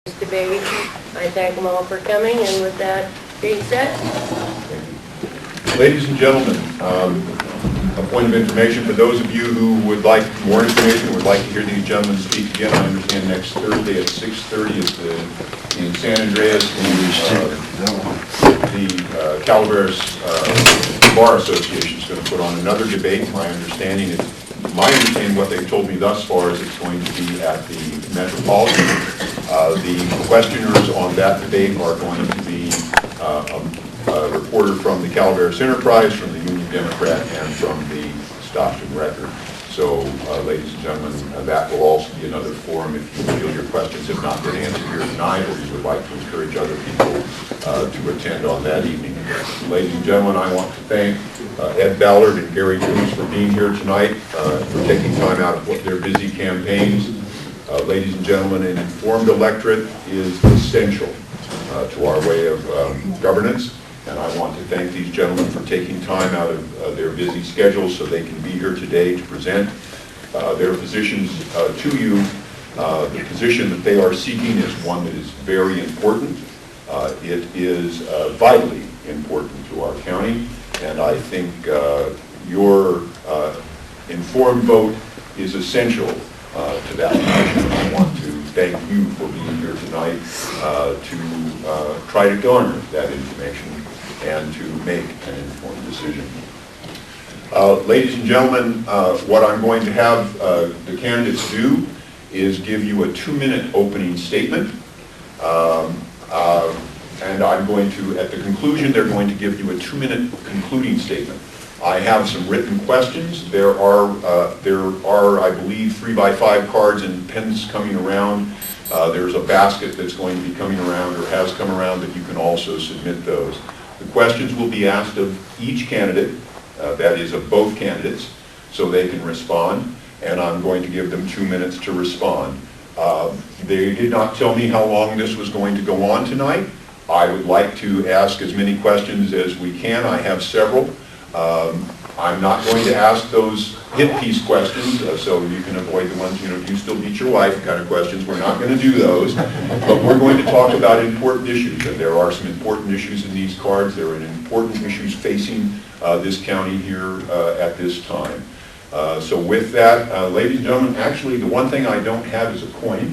Debate. I thank them all for coming, and with that being said, Ladies and gentlemen, a point of information for those of you who would like more information, would like to hear these gentlemen speak again. I understand next Thursday at 6:30 in San Andreas, the Calaveras Bar Association is going to put on another debate. My understanding what they've told me thus far is it's going to be at the Metropolitan. The questioners on that debate are going to be a reporter from the Calaveras Enterprise, from the Union Democrat, and from the Stockton Record. So, ladies and gentlemen, that will also be another forum if you feel your questions have not been answered here tonight, or you would like to encourage other people to attend on that evening. Ladies and gentlemen, I want to thank Ed Ballard and Gary Coons for being here tonight, for taking time out of their busy campaigns. Ladies and gentlemen, an informed electorate is essential to our way of governance, and I want to thank these gentlemen for taking time out of their busy schedules so they can be here today to present their positions to you. The position that they are seeking is one that is very important. It is vitally important to our county, and I think your informed vote is essential to that position. I want to thank you for being here tonight to try to garner that information and to make an informed decision. Ladies and gentlemen, what I'm going to have the candidates do is give you a 2-minute opening statement. And I'm going to, at the conclusion, they're going to give you a 2-minute concluding statement. I have some written questions. There are, I believe, 3x5 cards and pens coming around. There's a basket that's going to be coming around, or has come around, that you can also submit those. The questions will be asked of each candidate, that is of both candidates, so they can respond, and I'm going to give them 2 minutes to respond. They did not tell me how long this was going to go on tonight. I would like to ask as many questions as we can. I have several. I'm not going to ask those hit piece questions, so you can avoid the ones, do you still beat your wife kind of questions. We're not going to do those. But we're going to talk about important issues, and there are some important issues in these cards. There are important issues facing this county here at this time. So with that, ladies and gentlemen, actually the one thing I don't have is a coin.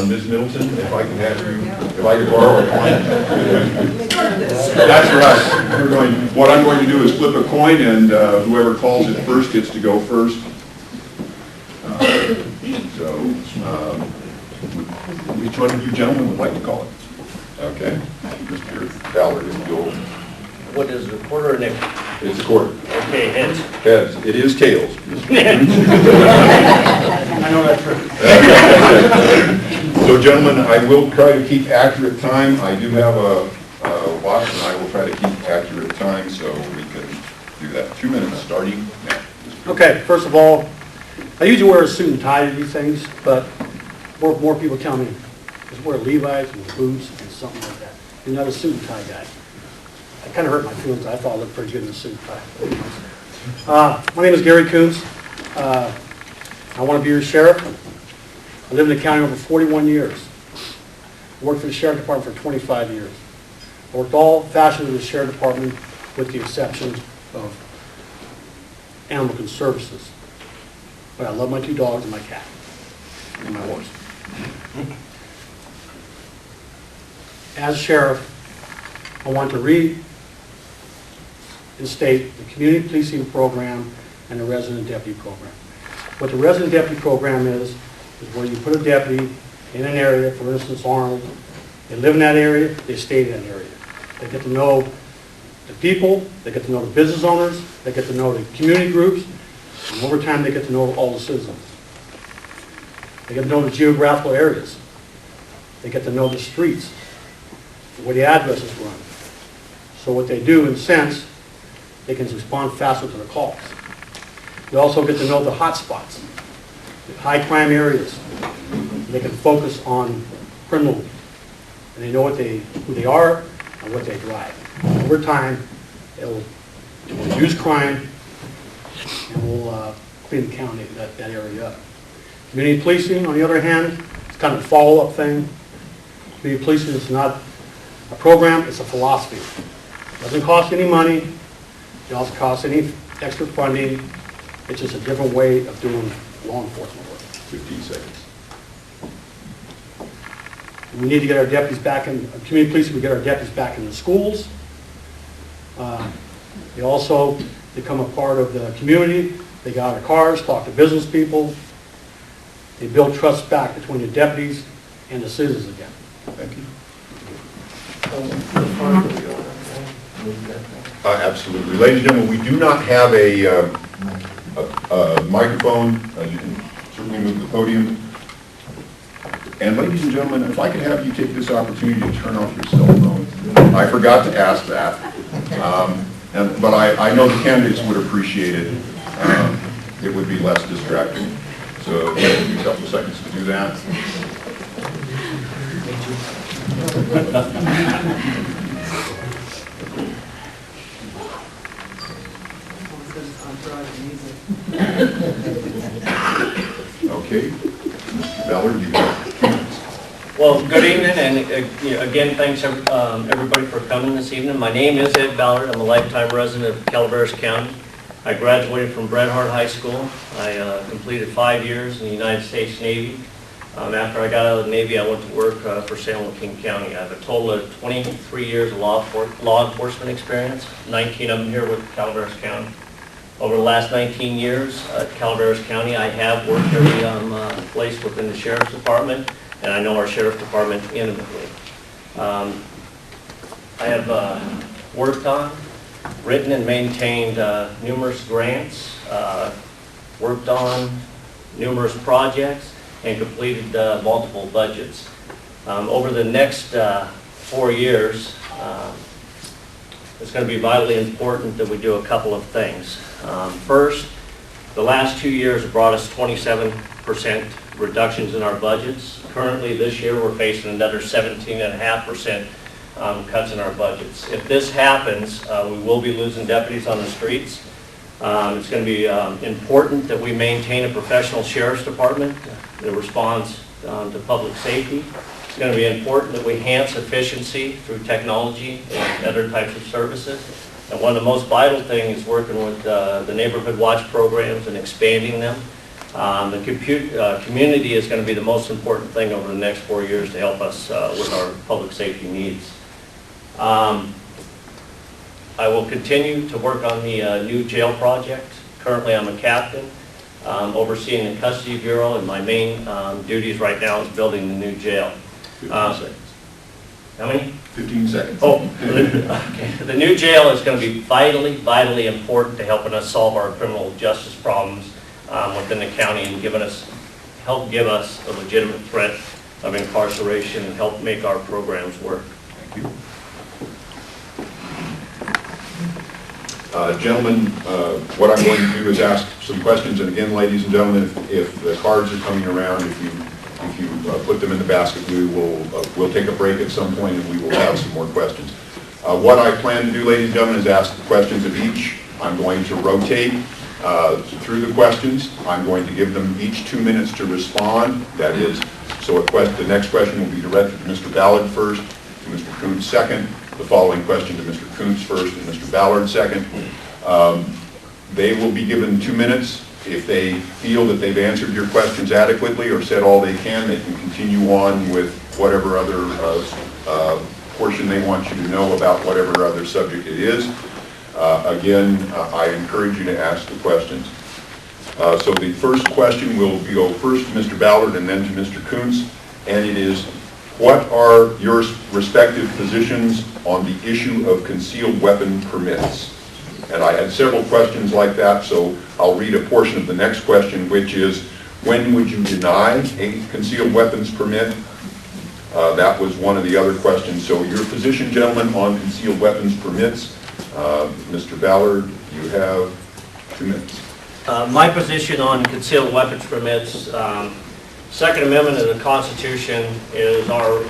Ms. Middleton, if I can have you, if I could borrow a coin. That's right. What I'm going to do is flip a coin, and whoever calls it first gets to go first. Which one of you gentlemen would like to call it? Okay. Mr. Ballard, if you'll. What is it, quarter or nickel? It's a quarter. Okay, heads. Heads. It is tails. I know that's true. So, gentlemen, I will try to keep accurate time. I do have a watch, and I will try to keep accurate time so we can do that. 2 minutes starting now. Okay, first of all, I usually wear a suit and tie to these things, but more people tell me just wear Levi's and boots and something like that. You're not a suit and tie guy. It kind of hurt my feelings. I thought I looked pretty good in a suit and tie. My name is Gary Coons. I want to be your sheriff. I lived in the county over 41 years. I worked for the sheriff department for 25 years. I worked all facets of the sheriff department with the exception of animal conservances. But I love my 2 dogs and my cat and my horse. As sheriff, I want to reinstate the community policing program and the resident deputy program. What the resident deputy program is where you put a deputy in an area, for instance Arnold, they live in that area, they stay in that area. They get to know the people, they get to know the business owners, they get to know the community groups, and over time they get to know all the citizens. They get to know the geographical areas. They get to know the streets, where the addresses run. So what they do, in a sense, they can respond faster to the calls. They also get to know the hot spots, the high crime areas. They can focus on criminals, and they know who they are and what they drive. Over time, it will reduce crime and will clean the county, that area up. Community policing, on the other hand, it's kind of a follow-up thing. Community policing is not a program, it's a philosophy. It doesn't cost any money, it doesn't cost any extra funding. It's just a different way of doing law enforcement work. 15 seconds. We need to get our deputies back in, community policing, we get our deputies back in the schools. They also become a part of the community. They get out of cars, talk to business people. They build trust back between the deputies and the citizens again. Thank you. Absolutely. Ladies and gentlemen, we do not have a microphone. You can certainly move the podium. And ladies and gentlemen, if I could have you take this opportunity to turn off your cell phone. I forgot to ask that. But I know the candidates would appreciate it. It would be less distracting. So give me a couple seconds to do that. Okay. Mr. Ballard, you have 2 minutes. Well, good evening, and again, thanks everybody for coming this evening. My name is Ed Ballard. I'm a lifetime resident of Calaveras County. I graduated from Bret Harte High School. I completed 5 years in the United States Navy. After I got out of the Navy, I went to work for Salem and King County. I have a total of 23 years of law enforcement experience, 19 of them here with Calaveras County. Over the last 19 years at Calaveras County, I have worked every place within the Sheriff's Department, and I know our Sheriff's Department intimately. I have worked on, written and maintained numerous grants, worked on numerous projects, and completed multiple budgets. Over the next 4 years, it's going to be vitally important that we do a couple of things. First, the last 2 years have brought us 27% reductions in our budgets. Currently, this year, we're facing another 17.5% cuts in our budgets. If this happens, we will be losing deputies on the streets. It's going to be important that we maintain a professional sheriff's department that responds to public safety. It's going to be important that we enhance efficiency through technology and other types of services. And one of the most vital things is working with the neighborhood watch programs and expanding them. The community is going to be the most important thing over the next 4 years to help us with our public safety needs. I will continue to work on the new jail project. Currently, I'm a captain overseeing the custody bureau, and my main duties right now is building the new jail. 15 seconds. How many? 15 seconds. Oh, okay. The new jail is going to be vitally important to helping us solve our criminal justice problems within the county and help give us a legitimate threat of incarceration and help make our programs work. Thank you. Gentlemen, what I'm going to do is ask some questions, and again, ladies and gentlemen, if the cards are coming around, if you put them in the basket, we'll take a break at some point and we will have some more questions. What I plan to do, ladies and gentlemen, is ask questions of each. I'm going to rotate through the questions. I'm going to give them each 2 minutes to respond. That is, so the next question will be directed to Mr. Ballard first, to Mr. Kuntz second, the following question to Mr. Kuntz first and Mr. Ballard second. They will be given 2 minutes. If they feel that they've answered your questions adequately or said all they can can continue on with whatever other portion they want you to know about whatever other subject it is. Again, I encourage you to ask the questions. So the first question will go first to Mr. Ballard and then to Mr. Kuntz, and it is, what are your respective positions on the issue of concealed weapon permits? And I had several questions like that, so I'll read a portion of the next question, which is, when would you deny a concealed weapons permit? That was one of the other questions. So your position, gentlemen, on concealed weapons permits. Mr. Ballard, you have 2 minutes. My position on concealed weapons permits, Second Amendment of the Constitution is our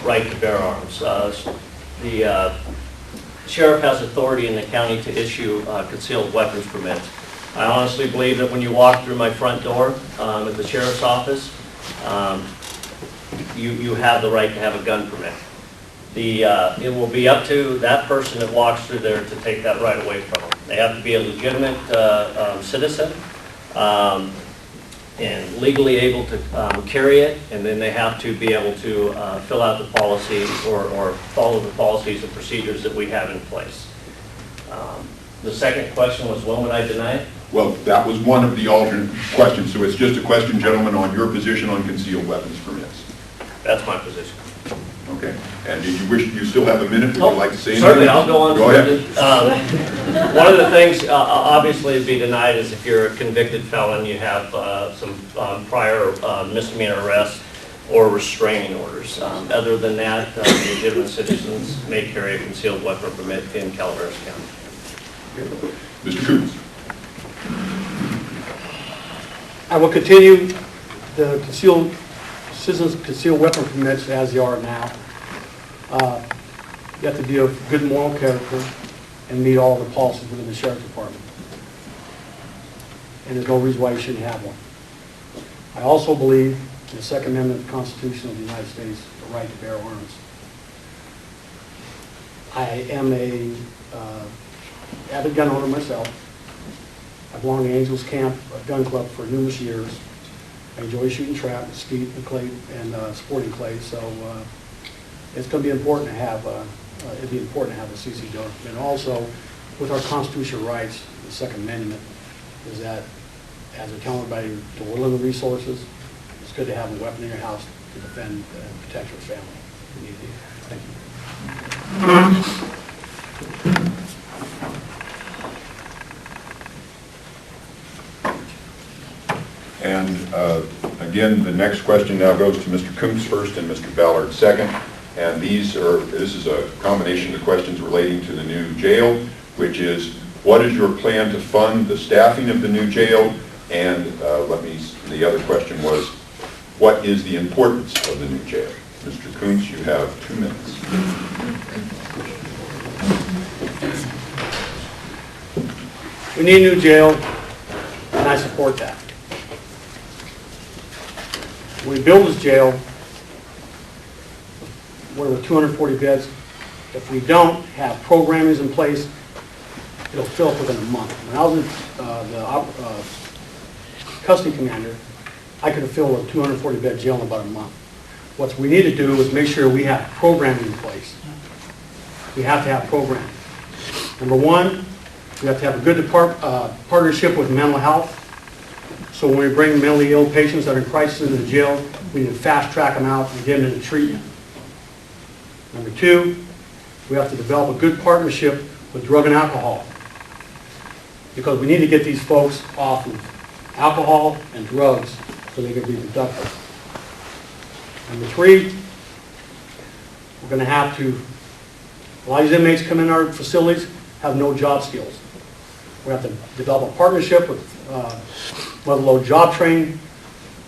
right to bear arms. The sheriff has authority in the county to issue concealed weapons permits. I honestly believe that when you walk through my front door at the sheriff's office, you have the right to have a gun permit. It will be up to that person that walks through there to take that right away from them. They have to be a legitimate citizen and legally able to carry it, and then they have to be able to fill out the policy or follow the policies and procedures that we have in place. The second question was, when would I deny it? Well, that was one of the alternate questions, so it's just a question, gentlemen, on your position on concealed weapons permits. That's my position. Okay, and did you still have a minute, would you like to say anything? Certainly, I'll go on. Go ahead. One of the things, obviously, to be denied is if you're a convicted felon, you have some prior misdemeanor arrests or restraining orders. Other than that, legitimate citizens may carry a concealed weapon permit in Calaveras County. Mr. Coons. I will continue the citizens concealed weapon permits as they are now. You have to be of good moral character and meet all the policies within the sheriff's department. And there's no reason why you shouldn't have one. I also believe in the Second Amendment of the Constitution of the United States, the right to bear arms. I am a avid gun owner myself. I belong to Angels Camp Gun Club for numerous years. I enjoy shooting trap, skeet, and clay, and sporting clay. So it's going to be important to have. It'd be important to have a CC gun. And also, with our constitutional rights, the Second Amendment is that, as we're telling everybody, to limit resources, it's good to have a weapon in your house to defend and protect your family. If you need to. Thank you. And again, the next question now goes to Mr. Coombs first and Mr. Ballard second. And this is a combination of questions relating to the new jail, which is, what is your plan to fund the staffing of the new jail? And the other question was, what is the importance of the new jail? Mr. Coombs, you have 2 minutes. We need a new jail, and I support that. When we build this jail, where we're 240 beds, if we don't have programmings in place, it'll fill up within a month. When I was the custody commander, I could have filled a 240-bed jail in about a month. What we need to do is make sure we have programming in place. We have to have programming. Number one, we have to have a good partnership with mental health. So when we bring mentally ill patients that are in crisis into the jail, we need to fast track them out and get them into treatment. Number two, we have to develop a good partnership with drug and alcohol, because we need to get these folks off of alcohol and drugs so they can be productive. Number three, we're going to have to, a lot of these inmates come in our facilities, have no job skills. We have to develop a partnership with level-low job training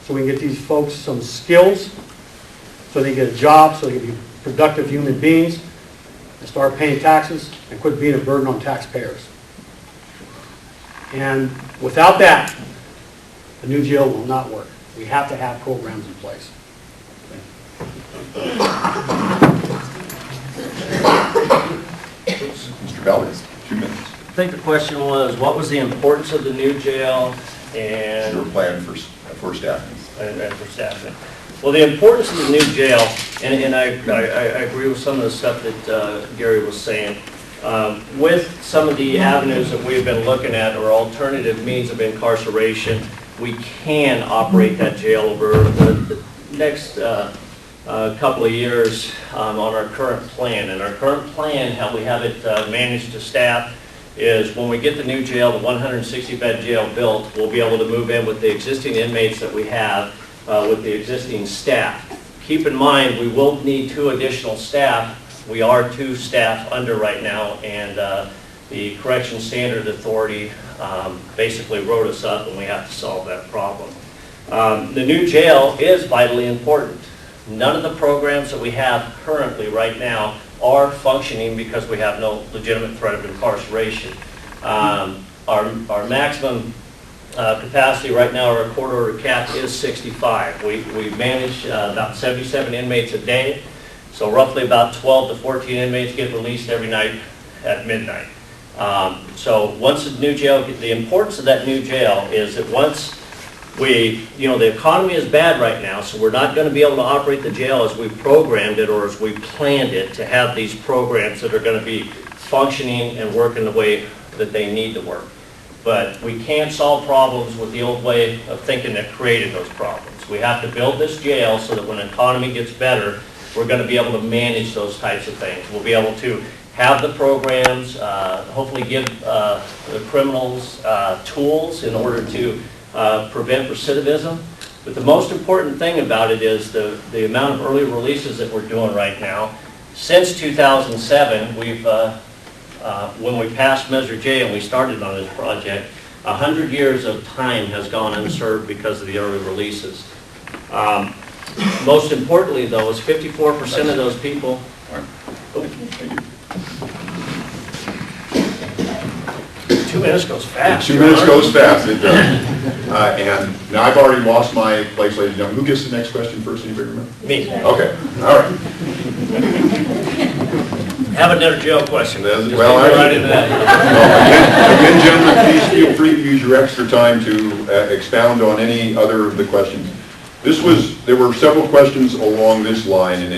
so we can get these folks some skills so they get a job, so they can be productive human beings and start paying taxes and quit being a burden on taxpayers. And without that, the new jail will not work. We have to have programs in place. Mr. Ballard, 2 minutes. I think the question was, what was the importance of the new jail and Your plan for staffing. and for staffing? Well, the importance of the new jail, and I agree with some of the stuff that Gary was saying. With some of the avenues that we've been looking at, or alternative means of incarceration, we can operate that jail over the next couple of years on our current plan. And our current plan, how we have it managed to staff, is when we get the new jail, the 160-bed jail built, we'll be able to move in with the existing inmates that we have with the existing staff. Keep in mind, we will need 2 additional staff. We are 2 staff under right now, and the Correction Standard Authority basically wrote us up, and we have to solve that problem. The new jail is vitally important. None of the programs that we have currently right now are functioning because we have no legitimate threat of incarceration. Our maximum capacity right now, our court order cap is 65. We manage about 77 inmates a day, so roughly about 12 to 14 inmates get released every night at midnight. So once the new jail, the importance of that new jail is that once the economy is bad right now, so we're not going to be able to operate the jail as we programmed it or as we planned it to have these programs that are going to be functioning and working the way that they need to work. But we can't solve problems with the old way of thinking that created those problems. We have to build this jail so that when the economy gets better, we're going to be able to manage those types of things. We'll be able to have the programs, hopefully give the criminals tools in order to prevent recidivism. But the most important thing about it is the amount of early releases that we're doing right now. Since 2007, we've when we passed Measure J and we started on this project, 100 years of time has gone unserved because of the early releases. Most importantly, though, is 54% of those people. Oh, 2 minutes goes fast. 2 minutes goes fast, it does. And now I've already lost my place, ladies and gentlemen. Who gets the next question first? Anybody remember? Me. Okay, all right. Have another jail question. Just Well, go right into that. Again, gentlemen, please feel free to use your extra time to expound on any other of the questions. There were several questions along this line, and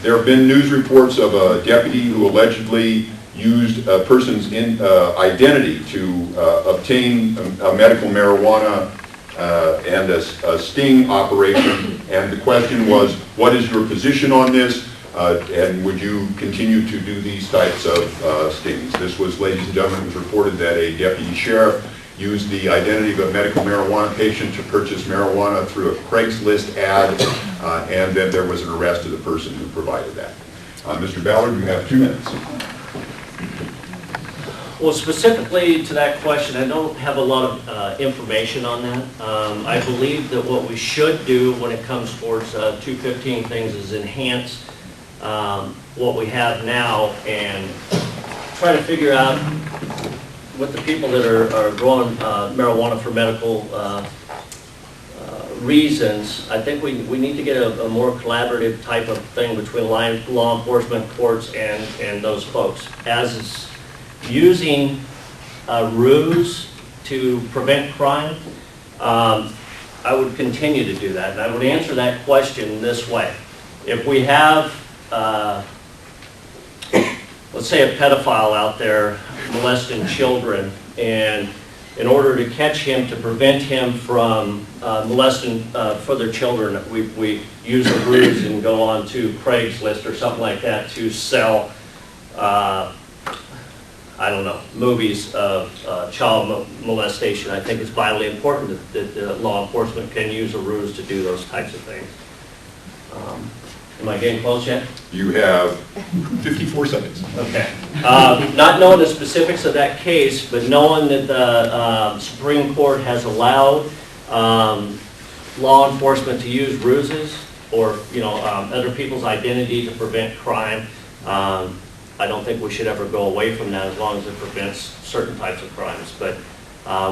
there have been news reports of a deputy who allegedly used a person's identity to obtain a medical marijuana and a sting operation. And the question was, what is your position on this? And would you continue to do these types of stings? This was, ladies and gentlemen, it was reported that a deputy sheriff used the identity of a medical marijuana patient to purchase marijuana through a Craigslist ad, and then there was an arrest of the person who provided that. Mr. Ballard, you have 2 minutes. Well, specifically to that question, I don't have a lot of information on that. I believe that what we should do when it comes towards 215 things is enhance what we have now and try to figure out with the people that are growing marijuana for medical reasons. I think we need to get a more collaborative type of thing between law enforcement, courts, and those folks. As is using a ruse to prevent crime, I would continue to do that. And I would answer that question this way. If we have, let's say, a pedophile out there molesting children, and in order to catch him, to prevent him from molesting further children, we use a ruse and go on to Craigslist or something like that to sell I don't know, movies of child molestation. I think it's vitally important that law enforcement can use a ruse to do those types of things. Am I getting close yet? You have 54 seconds. Okay. Not knowing the specifics of that case, but knowing that the Supreme Court has allowed law enforcement to use ruses or other people's identity to prevent crime, I don't think we should ever go away from that as long as it prevents certain types of crimes. But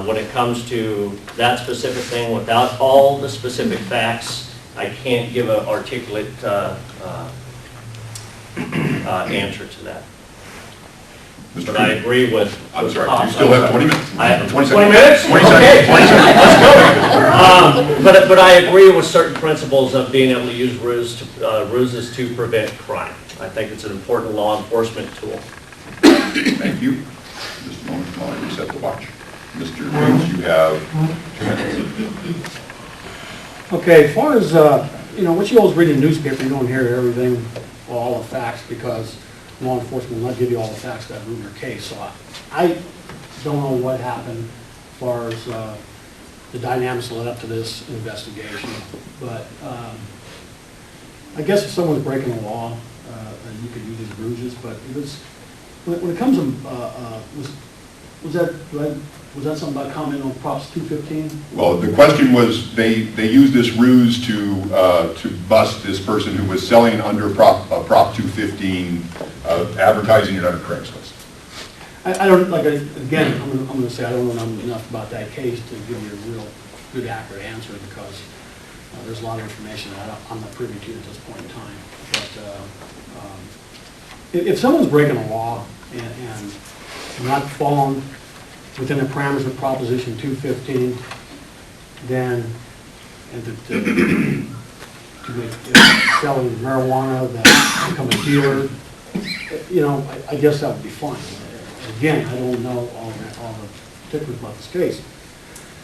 when it comes to that specific thing, without all the specific facts, I can't give an articulate answer to that. But I agree with... I'm sorry, you still have 20 minutes. I have 20 20 seconds. minutes? 20 Okay. seconds. 20 seconds. Let's go. But I agree with certain principles of being able to use ruses to prevent crime. I think it's an important law enforcement tool. Thank you. Just a moment while I reset the watch. Mr. Jones, you have 2 minutes. Okay, as far as, once you always read in the newspaper, you don't hear everything, all the facts, because law enforcement will not give you all the facts that ruin your case. So I don't know what happened as far as the dynamics led up to this investigation. But I guess if someone's breaking the law, then you could use these ruses. But it was, when it comes to, was that something about comment on Props 215? Well, the question was, they used this ruse to bust this person who was selling under Prop 215, advertising it under Craigslist. I don't, like, again, I'm gonna say I don't know enough about that case to give you a real good, accurate answer, because there's a lot of information that I'm not privy to at this point in time. But if someone's breaking a law and not falling within the parameters of Proposition 215, then, and to be selling marijuana, that become a dealer, you know, I guess that would be fine. Again, I don't know all the particulars about this case.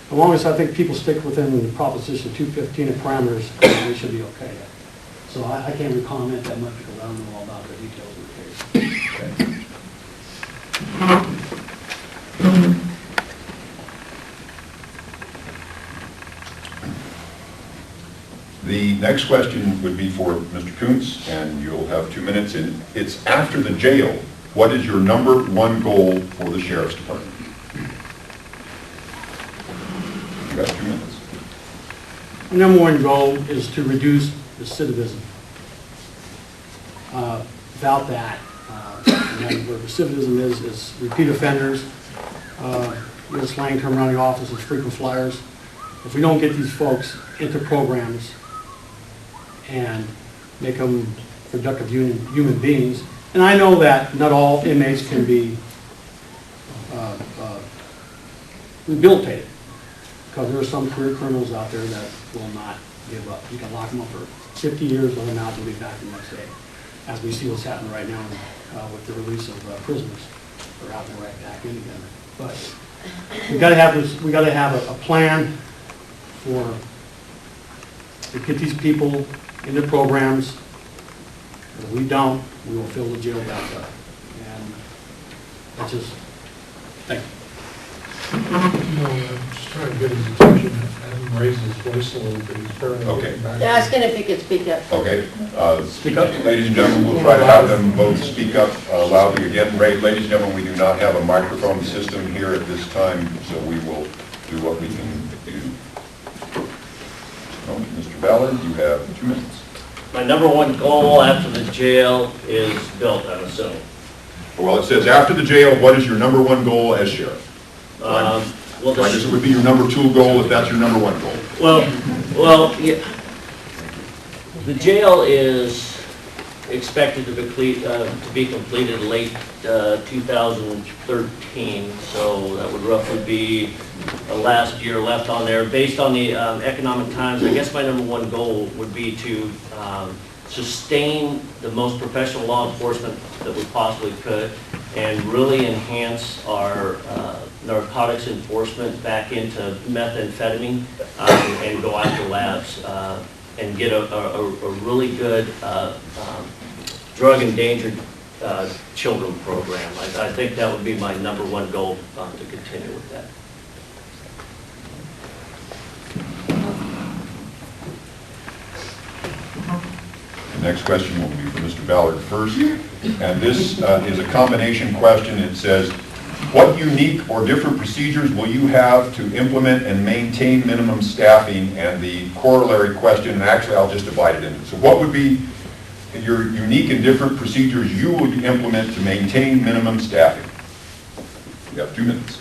As long as I think people stick within the Proposition 215 parameters, they should be okay. So I can't really comment that much because I don't know all about the details of the case. The next question would be for Mr. Kuntz, and you'll have 2 minutes. And it's after the jail. What is your number one goal for the Sheriff's Department? You've got 2 minutes. The number one goal is to reduce recidivism. Without that, and what recidivism is repeat offenders, the slang term around the office is frequent flyers. If we don't get these folks into programs and make them productive human beings, and I know that not all inmates can be rehabilitated, because there are some career criminals out there that will not give up. You can lock them up for 50 years, let them out, and be back the next day, as we see what's happening right now with the release of prisoners. They're out and right back in again. But we got to have this. We got to have a plan to get these people into programs. If we don't, we will fill the jail back up. And that's just, thank you. Just trying to get his attention, have him raise his voice a little bit. He's very Okay. Asking if you could speak up. Okay. Speak up. Ladies and gentlemen, we'll try to have them both speak up loudly again. Ladies and gentlemen, we do not have a microphone system here at this time, so we will do what we can do. Mr. Ballard, you have 2 minutes. My number one goal after the jail is built, I'm assuming. Well, it says after the jail, what is your number one goal as sheriff? Well, I guess it would be your number 2 goal if that's your number 1 goal. Well, yeah. The jail is expected to be completed late 2013, so that would roughly be the last year left on there. Based on the economic times, I guess my number one goal would be to sustain the most professional law enforcement that we possibly could, and really enhance our narcotics enforcement back into methamphetamine, and go after labs and get a really good drug endangered children program. I think that would be my number one goal to continue with that. The next question will be for Mr. Ballard first, and this is a combination question. It says, what unique or different procedures will you have to implement and maintain minimum staffing? And the corollary question, and actually I'll just divide it into, so what would be your unique and different procedures you would implement to maintain minimum staffing? You have 2 minutes.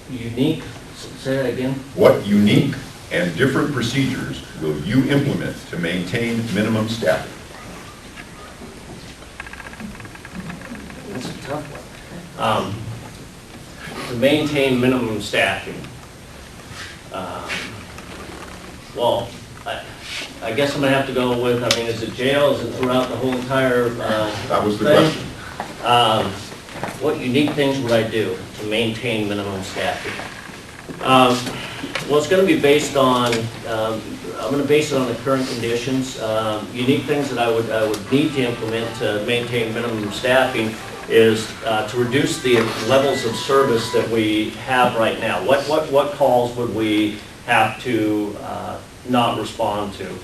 Unique, say that again? What unique and different procedures will you implement to maintain minimum staffing? That's a tough one. To maintain minimum staffing. Well, I guess I'm going to have to go with, I mean, is it jail? Is it throughout the whole entire That was the thing? question. What unique things would I do to maintain minimum staffing? Well, it's going to be based on, I'm going to base it on the current conditions. Unique things that I would need to implement to maintain minimum staffing is to reduce the levels of service that we have right now. What calls would we have to not respond to?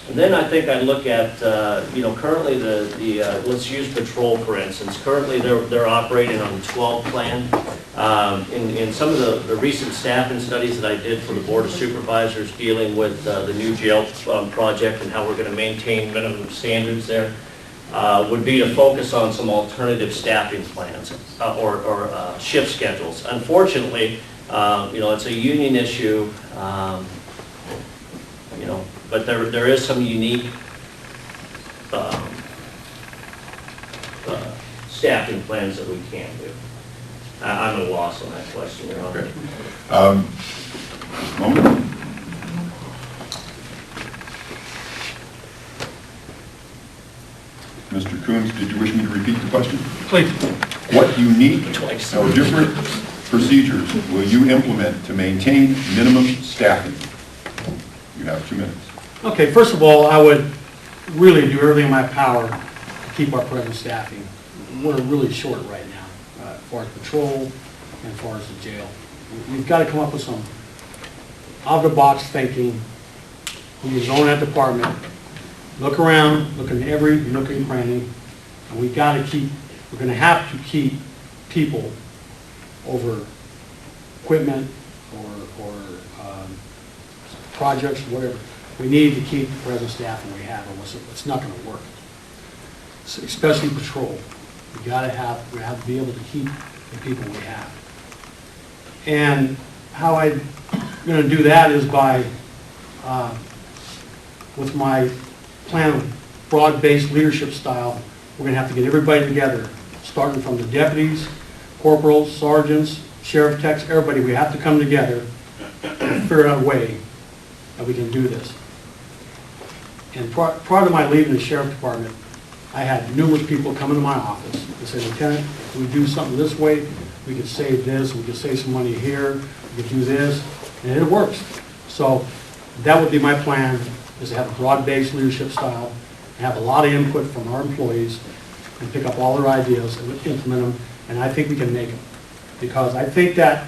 And then I think I look at, currently let's use patrol for instance. Currently they're operating on the 12 plan. In some of the recent staffing studies that I did for the Board of Supervisors dealing with the new jail project and how we're going to maintain minimum standards there, would be to focus on some alternative staffing plans or shift schedules. Unfortunately, it's a union issue. But there is some unique staffing plans that we can do. I'm at a loss on that question, Your Honor. Okay. Just a moment. Mr. Coons, did you wish me to repeat the question? Please. What unique or different procedures will you implement to maintain minimum staffing? You have 2 minutes. Okay, first of all, I would really do everything in my power to keep our present staffing. We're really short right now, as far as patrol and as far as the jail. We've got to come up with some out-of-the-box thinking. We zone that department, look around, look in every nook and cranny, and we're going to have to keep people over equipment or projects, whatever. We need to keep the present staffing we have, or it's not going to work. Especially patrol. We have to be able to keep the people we have. And how I'm going to do that is by, with my plan of broad-based leadership style, we're going to have to get everybody together, starting from the deputies, corporals, sergeants, sheriff techs, everybody. We have to come together and figure out a way that we can do this. And prior to my leaving the sheriff department, I had numerous people come into my office and say, Lieutenant, if we do something this way, we could save this, we could save some money here, we could do this, and it works. So that would be my plan, is to have a broad-based leadership style, and have a lot of input from our employees, and pick up all their ideas and implement them, and I think we can make them. Because I think that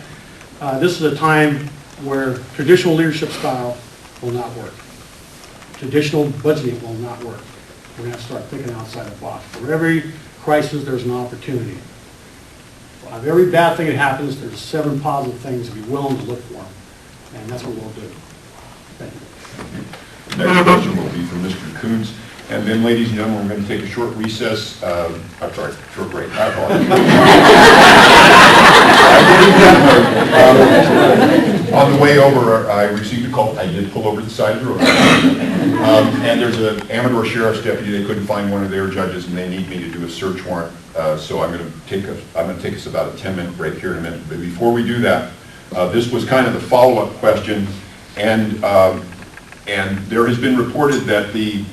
this is a time where traditional leadership style will not work. Traditional budgeting will not work. We're going to start thinking outside the box. For every crisis, there's an opportunity. Of every bad thing that happens, there's 7 positive things if you're willing to look for them. And that's what we'll do. Thank you. Next question will be from Mr. Coons. And then, ladies and gentlemen, we're going to take a short recess. Short break. I apologize. On the way over, I received a call. I did pull over to the side of the road. And there's an Amador Sheriff's deputy. They couldn't find one of their judges, and they need me to do a search warrant. So I'm going to take us about a 10-minute break here in a minute. But before we do that, this was kind of the follow-up question, and there has been reported that the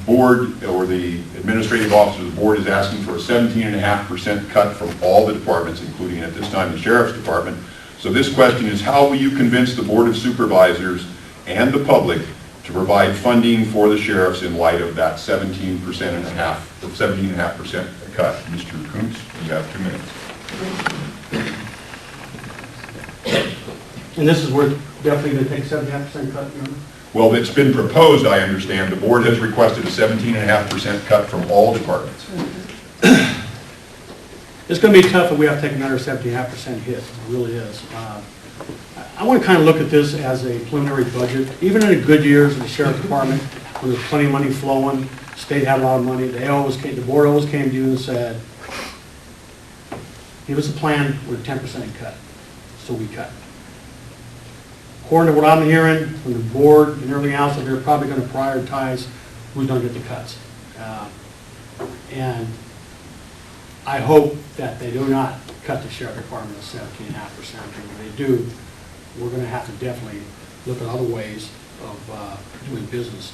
board or the administrative office of the board is asking for a 17.5% cut from all the departments, including at this time the sheriff's department. So this question is, how will you convince the board of supervisors and the public to provide funding for the sheriffs in light of that 17.5% cut? Mr. Kuntz, you have 2 minutes. And this is where definitely going to take 7.5% cut, remember? Well, it's been proposed, I understand. The board has requested a 17.5% cut from all departments. It's going to be tough if we have to take another 17.5% hit. It really is. I want to kind of look at this as a preliminary budget. Even in the good years in the sheriff's department, when there's plenty of money flowing, the state had a lot of money, the board always came to you and said, give us a plan with a 10% cut. So we cut. According to what I'm hearing from the board and everything else, that they're probably going to prioritize who's going to get the cuts. And I hope that they do not cut the sheriff department to 17.5%. And when they do, we're going to have to definitely look at other ways of doing business.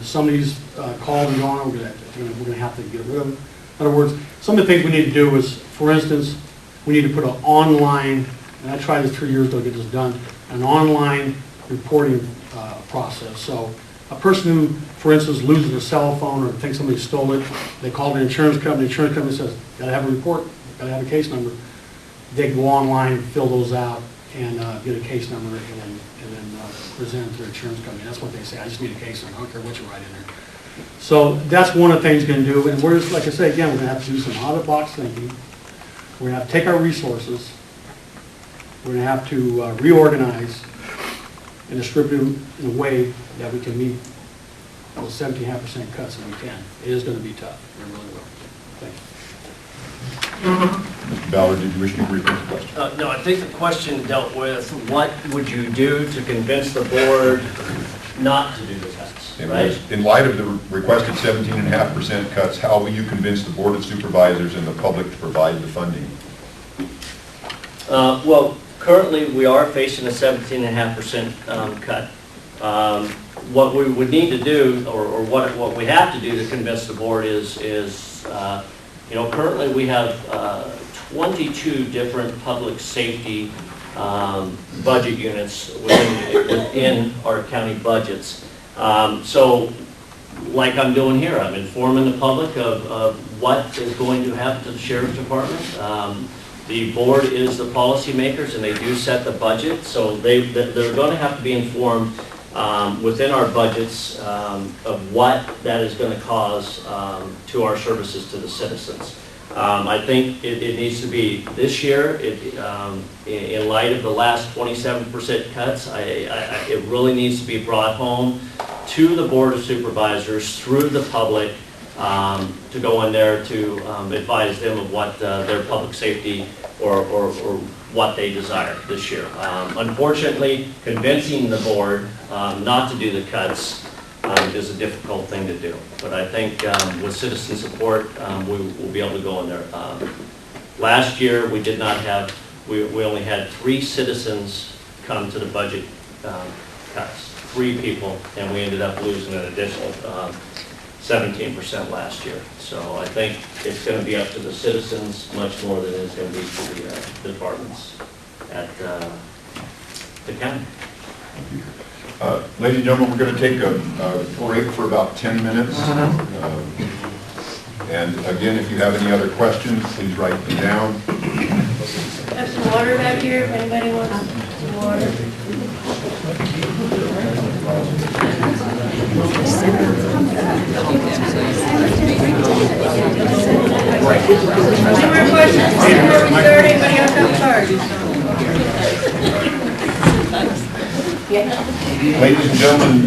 Some of these calls are going on, we're going to have to get rid of them. In other words, some of the things we need to do is, for instance, we need to put an online, and I tried this 3 years ago to get this done, an online reporting process. So a person who, for instance, loses a cell phone or thinks somebody stole it, they call the insurance company says, got to have a report, got to have a case number. They can go online and fill those out, and get a case number and then present it to the insurance company. That's what they say. I just need a case number. I don't care what you write in there. So that's one of the things we're going to do. And we're just, like I say, again, we're going to have to do some out-of-the-box thinking. We're going to have to take our resources. We're going to have to reorganize and distribute in a way that we can meet those 17.5% cuts that we can. It is going to be tough. It really will. Thank you. Ballard, did you wish to repeat the question? No, I think the question dealt with what would you do to convince the board not to do the cuts, right? In light of the requested 17.5% cuts, how will you convince the Board of Supervisors and the public to provide the funding? Well, currently we are facing a 17.5% cut. What we would need to do, or what we have to do to convince the board is you know, currently we have 22 different public safety budget units within our county budgets. So, like I'm doing here, I'm informing the public of what is going to happen to the Sheriff's Department. The board is the policymakers and they do set the budget, so they're going to have to be informed within our budgets of what that is going to cause to our services to the citizens. I think it needs to be this year, in light of the last 27% cuts, it really needs to be brought home to the Board of Supervisors through the public to go in there to advise them of what their public safety or what they desire this year. Unfortunately, convincing the board not to do the cuts is a difficult thing to do. But I think with citizen support, we will be able to go in there. Last year, we did not have, we only had 3 citizens come to the budget cuts. 3 people, and we ended up losing an additional 17% last year. So I think it's going to be up to the citizens much more than it's going to be to the departments at the county. Ladies and gentlemen, we're going to take a break for about 10 minutes. And again, if you have any other questions, please write them down. Have some water back here if anybody wants some water. Any more questions before we start? Anybody else have cards? Ladies and gentlemen,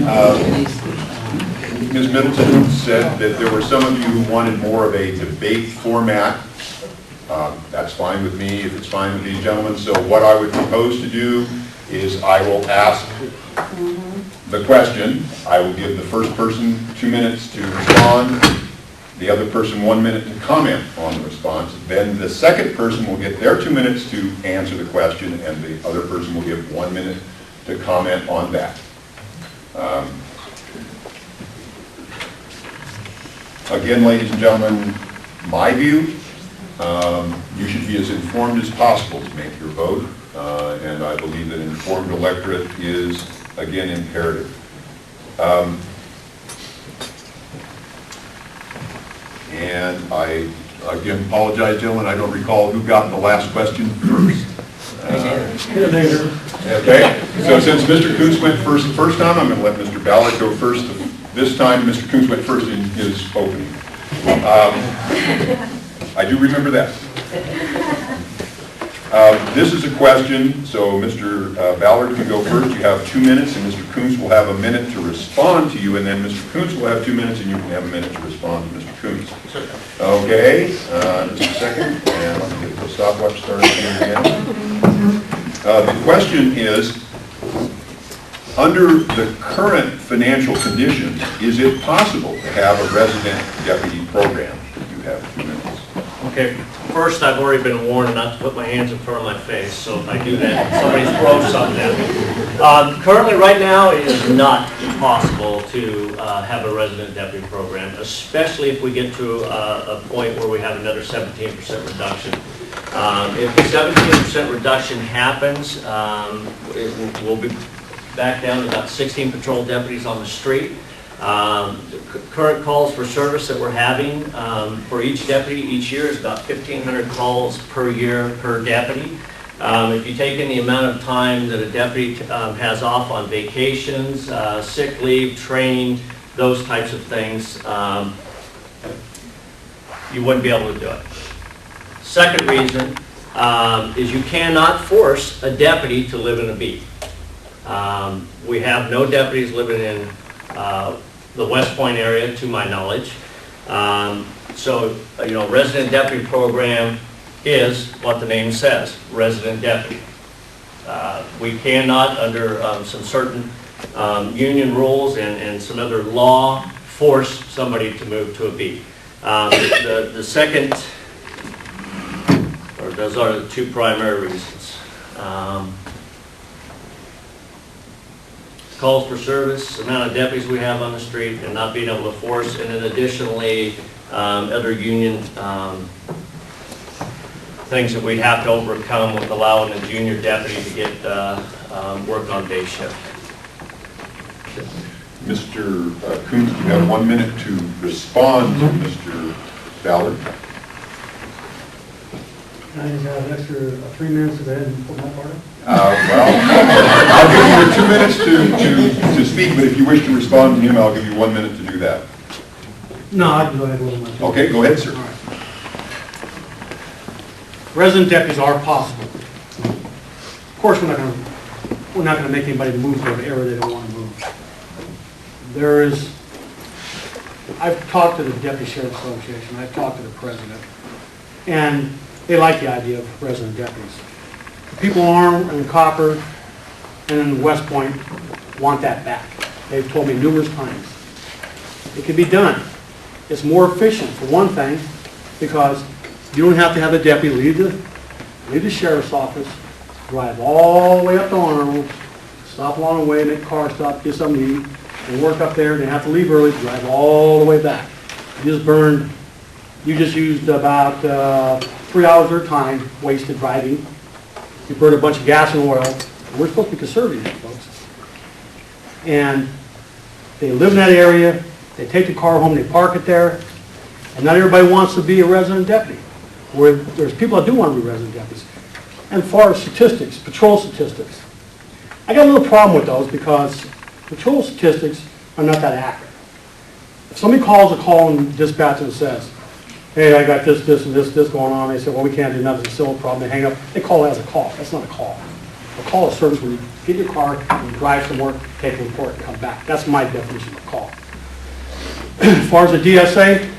Ms. Middleton said that there were some of you who wanted more of a debate format. That's fine with me if it's fine with these gentlemen. So what I would propose to do is I will ask the question. I will give the first person 2 minutes to respond, the other person 1 minute to comment on the response. Then the second person will get their 2 minutes to answer the question, and the other person will give 1 minute to comment on that. Again, ladies and gentlemen, my view, you should be as informed as possible to make your vote, and I believe that an informed electorate is, again, imperative. And I, again, apologize, gentlemen, I don't recall who got the last question first. Okay, so since Mr. Kuntz went first the first time, I'm going to let Mr. Ballard go first. This time, Mr. Kuntz went first in his opening. I do remember that. This is a question, so Mr. Ballard can go first. You have 2 minutes, and Mr. Kuntz will have a minute to respond to you, and then Mr. Kuntz will have 2 minutes, and you can have a minute to respond to Mr. Kuntz. Okay, just a second, and let me get the stopwatch started here again. The question is, under the current financial conditions, is it possible to have a resident deputy program? You have 2 minutes. Okay, first, I've already been warned not to put my hands in front of my face, so if I do that, somebody throws something at me. Currently, right now, it is not possible to have a resident deputy program, especially if we get to a point where we have another 17% reduction. If the 17% reduction happens, we'll be back down to about 16 patrol deputies on the street. Current calls for service that we're having for each deputy each year is about 1,500 calls per year per deputy. If you take in the amount of time that a deputy has off on vacations, sick leave, training, those types of things, you wouldn't be able to do it. Second reason is you cannot force a deputy to live in a beat. We have no deputies living in the West Point area, to my knowledge. So, resident deputy program is what the name says, resident deputy. We cannot, under some certain union rules and some other law, force somebody to move to a beat. The second, or those are the two primary reasons. Calls for service, amount of deputies we have on the street, and not being able to force, and then additionally, other union things that we'd have to overcome with allowing a junior deputy to get work on day shift. Mr. Coons, you have 1 minute to respond to Mr. Ballard. Can I just have an extra 3 minutes to go ahead and put my part in? I'll give you 2 minutes to speak, but if you wish to respond to him, I'll give you 1 minute to do that. No, I can go ahead with my time. Okay, go ahead, sir. All right. Resident deputies are possible. Of course, we're not going to make anybody move to an area they don't want to move. I've talked to the Deputy Sheriff's Association, I've talked to the president, and they like the idea of resident deputies. The people in Arm and Copper and in West Point want that back. They've told me numerous times. It can be done. It's more efficient, for one thing, because you don't have to have the deputy leave the sheriff's office, drive all the way up to Arnold, stop along the way, make a car stop, get something to eat, and work up there. They have to leave early, drive all the way back. You just used about 3 hours of their time wasted driving. You burned a bunch of gas and oil. We're supposed to be conservative, folks. And they live in that area, they take the car home, they park it there, and not everybody wants to be a resident deputy. Where there's people that do want to be resident deputies. And as far as statistics, patrol statistics, I got a little problem with those because patrol statistics are not that accurate. If somebody calls a call in dispatch and says, hey, I got this, and this going on, they say, well, we can't do nothing, it's still a problem, they hang up. They call it as a call. That's not a call. A call is service when you get your car, and you drive somewhere, take a report, and come back. That's my definition of a call. As far as the DSA,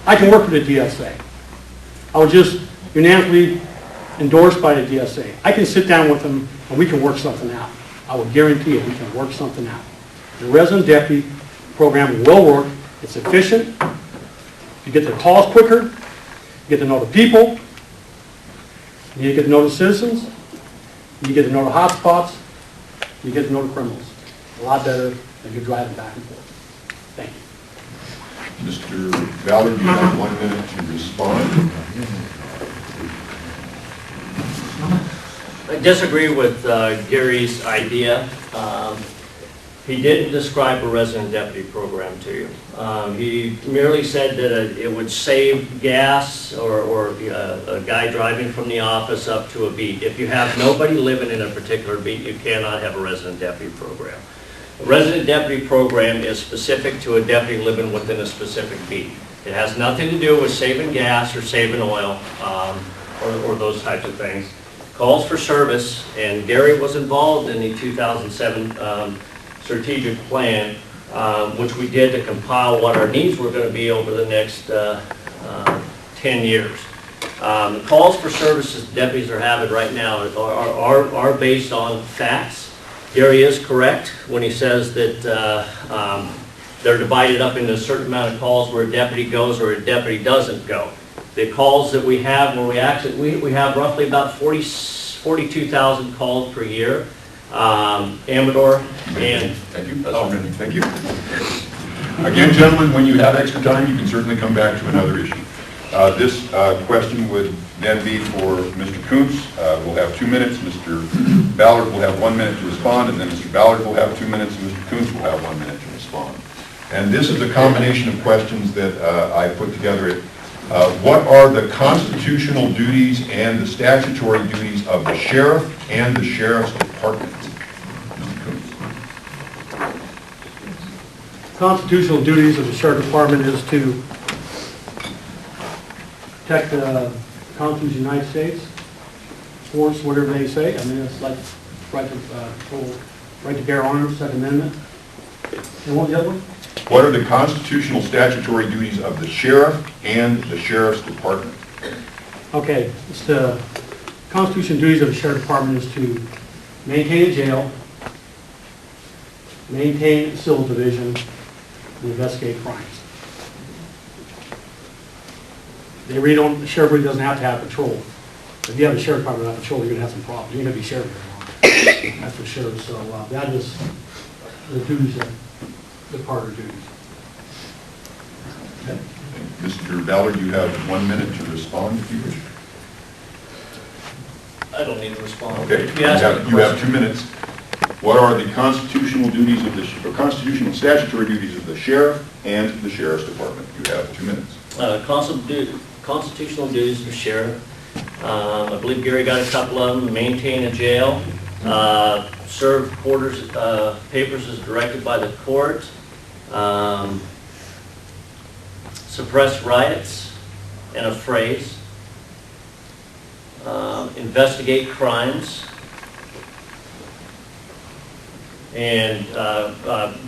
I can work with the DSA. I was just unanimously endorsed by the DSA. I can sit down with them and we can work something out. I will guarantee you we can work something out. The resident deputy program will work. It's efficient. You get the calls quicker. You get to know the people. You get to know the citizens. You get to know the hot spots. You get to know the criminals. A lot better than you're driving back and forth. Thank you. Mr. Ballard, you have 1 minute to respond. I disagree with Gary's idea. He didn't describe a resident deputy program to you. He merely said that it would save gas or a guy driving from the office up to a beat. If you have nobody living in a particular beat, you cannot have a resident deputy program. A resident deputy program is specific to a deputy living within a specific beat. It has nothing to do with saving gas or saving oil or those types of things. Calls for service, and Gary was involved in the 2007 strategic plan, which we did to compile what our needs were going to be over the next 10 years. The calls for services deputies are having right now are based on facts. Gary is correct when he says that they're divided up into a certain amount of calls where a deputy goes or a deputy doesn't go. The calls that we have, where we have roughly about 42,000 calls per year. Amador and... Thank you. Thank you. Again, gentlemen, when you have extra time, you can certainly come back to another issue. This question would then be for Mr. Kuntz. We'll have 2 minutes. Mr. Ballard will have 1 minute to respond, and then Mr. Ballard will have 2 minutes, and Mr. Kuntz will have 1 minute to respond. And this is a combination of questions that I put together What are the constitutional duties and the statutory duties of the sheriff and the sheriff's department? Mr. Coons. Constitutional duties of the sheriff department is to protect the Constitution of the United States, force whatever they say. I mean, it's like right to bear arms, Second Amendment. And what was the other one? What are the constitutional statutory duties of the sheriff and the sheriff's department? Okay, it's the constitutional duties of the sheriff department is to maintain a jail, maintain a civil division, and investigate crimes. They really don't, the sheriff really doesn't have to have patrol. If you have a sheriff department without patrol, you're gonna have some problems. You're gonna be sheriff very long. That's for sure. So that is the duties of the Carter duties. Okay. Mr. Ballard, you have 1 minute to respond if you wish. I don't need to respond. Okay, If you ask me a you have question. 2 minutes. What are the constitutional duties of the, or constitutional statutory duties of the sheriff and the sheriff's department? You have 2 minutes. Constitutional duties of the sheriff. I believe Gary got a couple of them. Maintain a jail, serve quarters papers as directed by the court, suppress riots and affrays, investigate crimes, and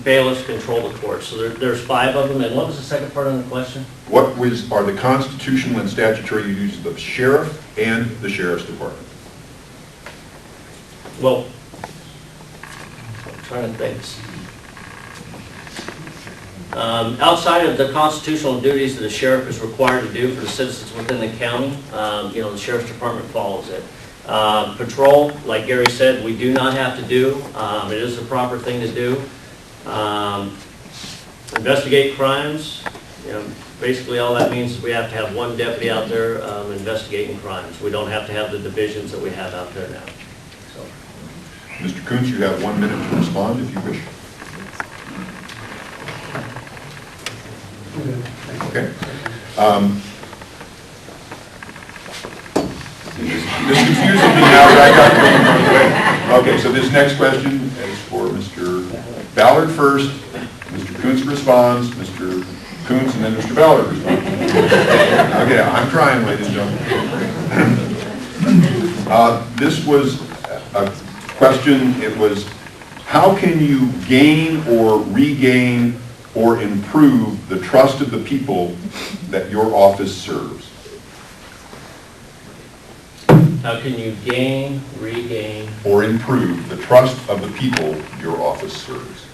bailiffs control the court. So there's 5 of them. And what was the second part of the question? What are the constitutional and statutory duties of the sheriff and the sheriff's department? Well, I'm trying to think. Outside of the constitutional duties that the sheriff is required to do for the citizens within the county, the sheriff's department follows it. Patrol, like Gary said, we do not have to do. It is the proper thing to do. Investigate crimes. Basically all that means is we have to have 1 deputy out there investigating crimes. We don't have to have the divisions that we have out there now. So. Mr. Coons, you have 1 minute to respond if you wish. Okay. This confuses me now that I got going one way. Okay, so this next question is for Mr. Ballard first. Mr. Coons responds, Mr. Coons, and then Mr. Ballard responds. Okay, I'm trying, ladies and gentlemen. This was a question, it was, how can you gain or regain or improve the trust of the people that your office serves? How can you gain, regain? Or improve the trust of the people your office serves?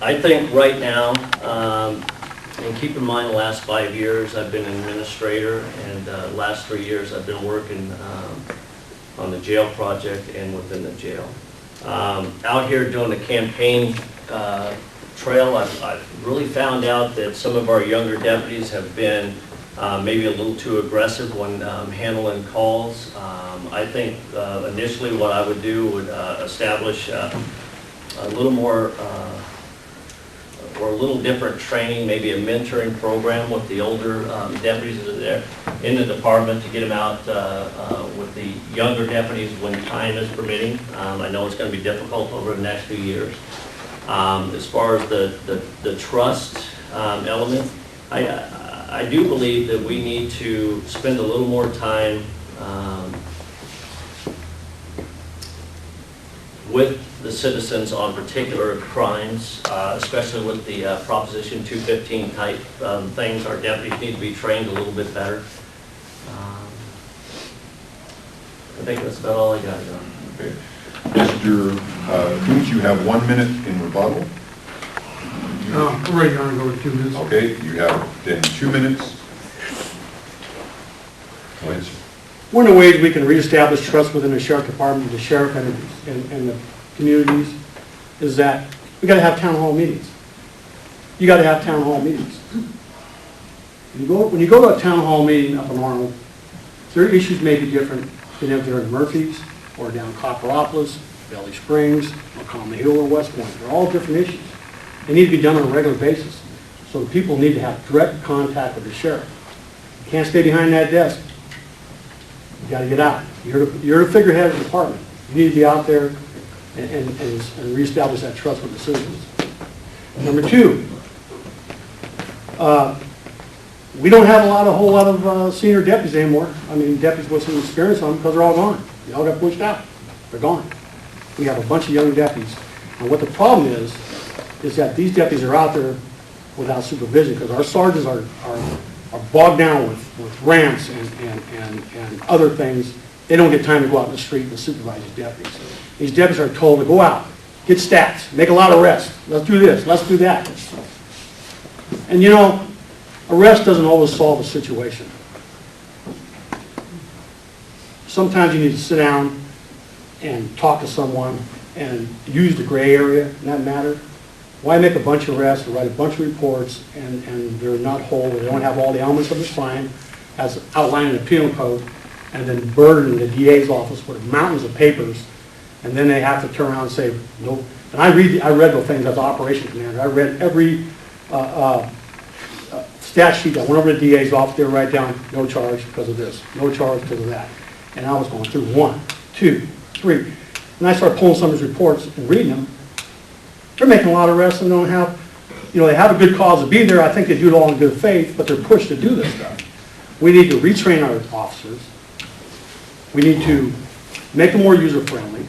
I think right now, and keep in mind the last 5 years I've been an administrator, and last 3 years I've been working on the jail project and within the jail. Out here doing the campaign trail, I've really found out that some of our younger deputies have been maybe a little too aggressive when handling calls. I think initially what I would do would establish a little more or a little different training, maybe a mentoring program with the older deputies that are there in the department to get them out with the younger deputies when time is permitting. I know it's going to be difficult over the next few years. As far as the trust element, I do believe that we need to spend a little more time with the citizens on particular crimes, especially with the Proposition 215 type things. Our deputies need to be trained a little bit better. I think that's about all I got. Okay. Mr. Coons, you have 1 minute in rebuttal. I'm ready to go with 2 minutes. Okay, you have then 2 minutes. Go ahead, sir. One of the ways we can reestablish trust within the sheriff department, the sheriff and the communities, is that we got to have town hall meetings. You got to have town hall meetings. When you go to a town hall meeting up in Arnold, their issues may be different than if they're in Murphy's or down Copperopolis, Valley Springs, Macomb Hill, or West Point. They're all different issues. They need to be done on a regular basis. So the people need to have direct contact with the sheriff. You can't stay behind that desk. You got to get out. You're the figurehead of the department. You need to be out there and reestablish that trust with the citizens. Number two, we don't have a whole lot of senior deputies anymore. I mean, deputies with some experience on them because they're all gone. They all got pushed out. They're gone. We have a bunch of young deputies. And what the problem is that these deputies are out there without supervision because our sergeants are bogged down with rants and other things. They don't get time to go out in the street and supervise these deputies. These deputies are told to go out, get stats, make a lot of arrests. Let's do this, let's do that. And you know, arrest doesn't always solve a situation. Sometimes you need to sit down and talk to someone and use the gray area in that matter. Why make a bunch of arrests, write a bunch of reports, and they're not whole, they don't have all the elements of the crime as outlined in the penal code, and then burden the DA's office with mountains of papers, and then they have to turn around and say, no. And I read those things as operation commander. I read every stat sheet that went over to the DA's office. They would write down, no charge because of this, no charge because of that. And I was going through 1, 2, 3. And I started pulling some of these reports and reading them. They're making a lot of arrests and don't have, they have a good cause to be there. I think they do it all in good faith, but they're pushed to do this stuff. We need to retrain our officers. We need to make them more user-friendly.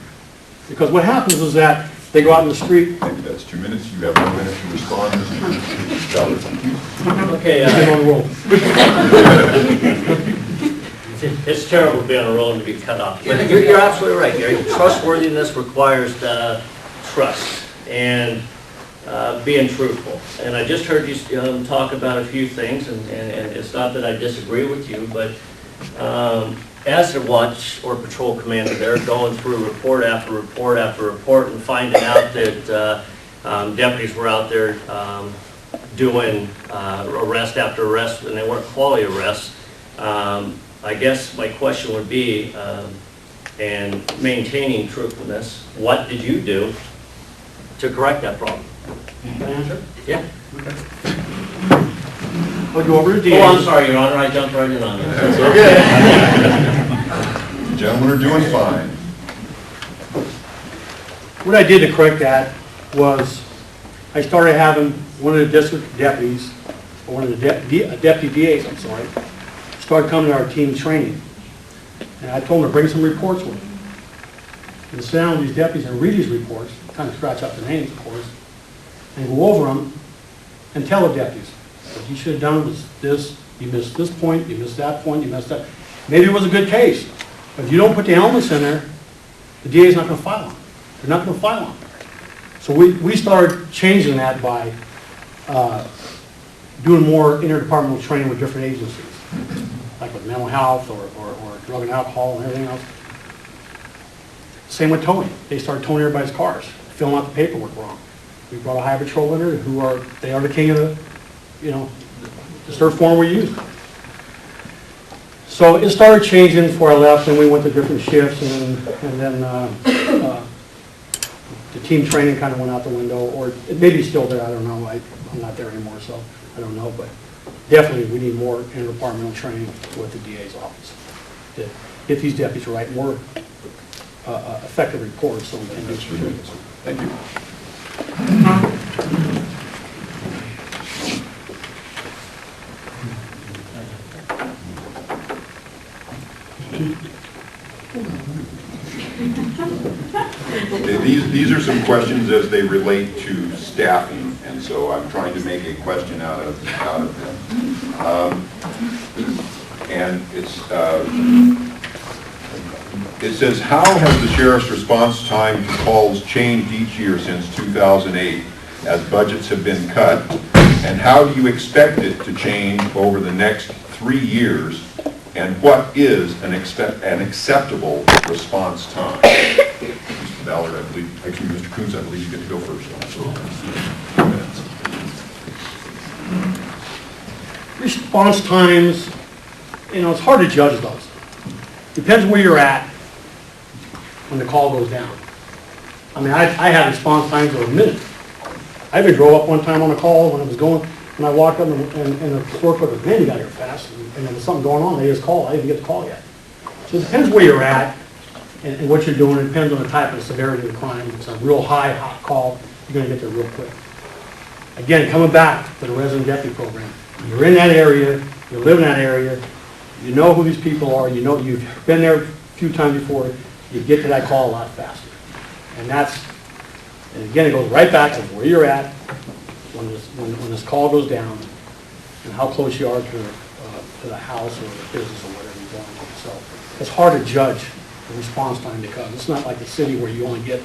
Because what happens is that they go out in the street. Maybe that's 2 minutes. You have 1 minute to respond, Mr. Ballard. Okay, Get on the roll. it's terrible to be on a roll and to be cut off. But you're absolutely right, Gary. Trustworthiness requires trust and being truthful. And I just heard you talk about a few things, and it's not that I disagree with you, but as a watch or patrol commander, they're going through report after report after report and finding out that deputies were out there doing arrest after arrest, and they weren't quality arrests. I guess my question would be, and maintaining truthfulness, what did you do to correct that problem? Can I answer? Yeah. I'll go over to DA. Oh, I'm sorry, Your Honor, I jumped right in on that. That's okay. The gentlemen are doing fine. What I did to correct that was I started having one of the district deputies, or one of the deputy DAs, started coming to our team training. And I told them to bring some reports with them. And sit down with these deputies and read these reports, kind of scratch out the names, of course, and go over them and tell the deputies, what you should have done was this, you missed this point, you missed that point, you missed that. Maybe it was a good case, but if you don't put the elements in there, the DA is not going to file on it. They're not going to file on it. So we started changing that by doing more interdepartmental training with different agencies, like with mental health or drug and alcohol and everything else. Same with towing. They started towing everybody's cars, filling out the paperwork wrong. We brought a high patrol in there they are the king of the surf form we use. So it started changing before I left, and we went to different shifts, and then the team training kind of went out the window, or it may be still there, I don't know. I'm not there anymore, so I don't know, but definitely we need more interdepartmental training with the DA's office to get these deputies to write more effective reports so we can do it. Thank you. Okay, these are some questions as they relate to staffing, and so I'm trying to make a question out of them. And it says, how has the sheriff's response time to calls changed each year since 2008 as budgets have been cut? And how do you expect it to change over the next 3 years? And what is an acceptable response time? Mr. Ballard, I believe, actually, Mr. Coons, I believe you get to go first. 2 minutes. Response times, it's hard to judge those. Depends where you're at when the call goes down. I mean, I had response times of a minute. I even drove up one time on a call when I was going when I walked up and the store clerk goes, man, you got here fast, and there was something going on, they just called, I didn't get the call yet. So it depends where you're at and what you're doing, it depends on the type of severity of the crime. If it's a real high, hot call, you're gonna get there real quick. Again, coming back to the resident deputy program, you're in that area, you live in that area, you know who these people are, you know you've been there a few times before, you get to that call a lot faster. And again, it goes right back to where you're at when this call goes down and how close you are to the house or the business or whatever you're going to. So it's hard to judge the response time because it's not like the city where you only get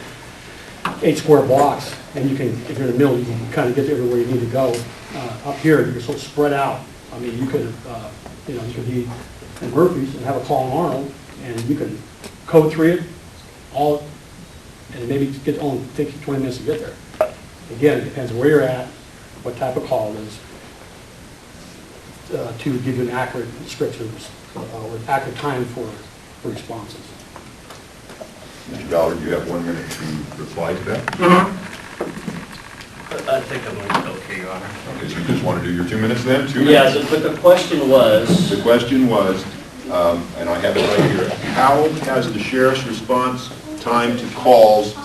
8 square blocks and you can, if you're in the middle, you can kind of get to everywhere you need to go. Up here, you're so spread out. I mean, you could be in Murphy's and have a call in Arnold and you can code 3 it all and maybe only take you 20 minutes to get there. Again, it depends where you're at, what type of call it is, to give you an accurate description or accurate time for responses. Mr. Ballard, you have 1 minute to reply to that. I think I'm okay, Your Honor. Okay, so you just want to do your 2 minutes then? 2 minutes? Yeah, but the question was, The question was, and I have it right here, how has the sheriff's response time to calls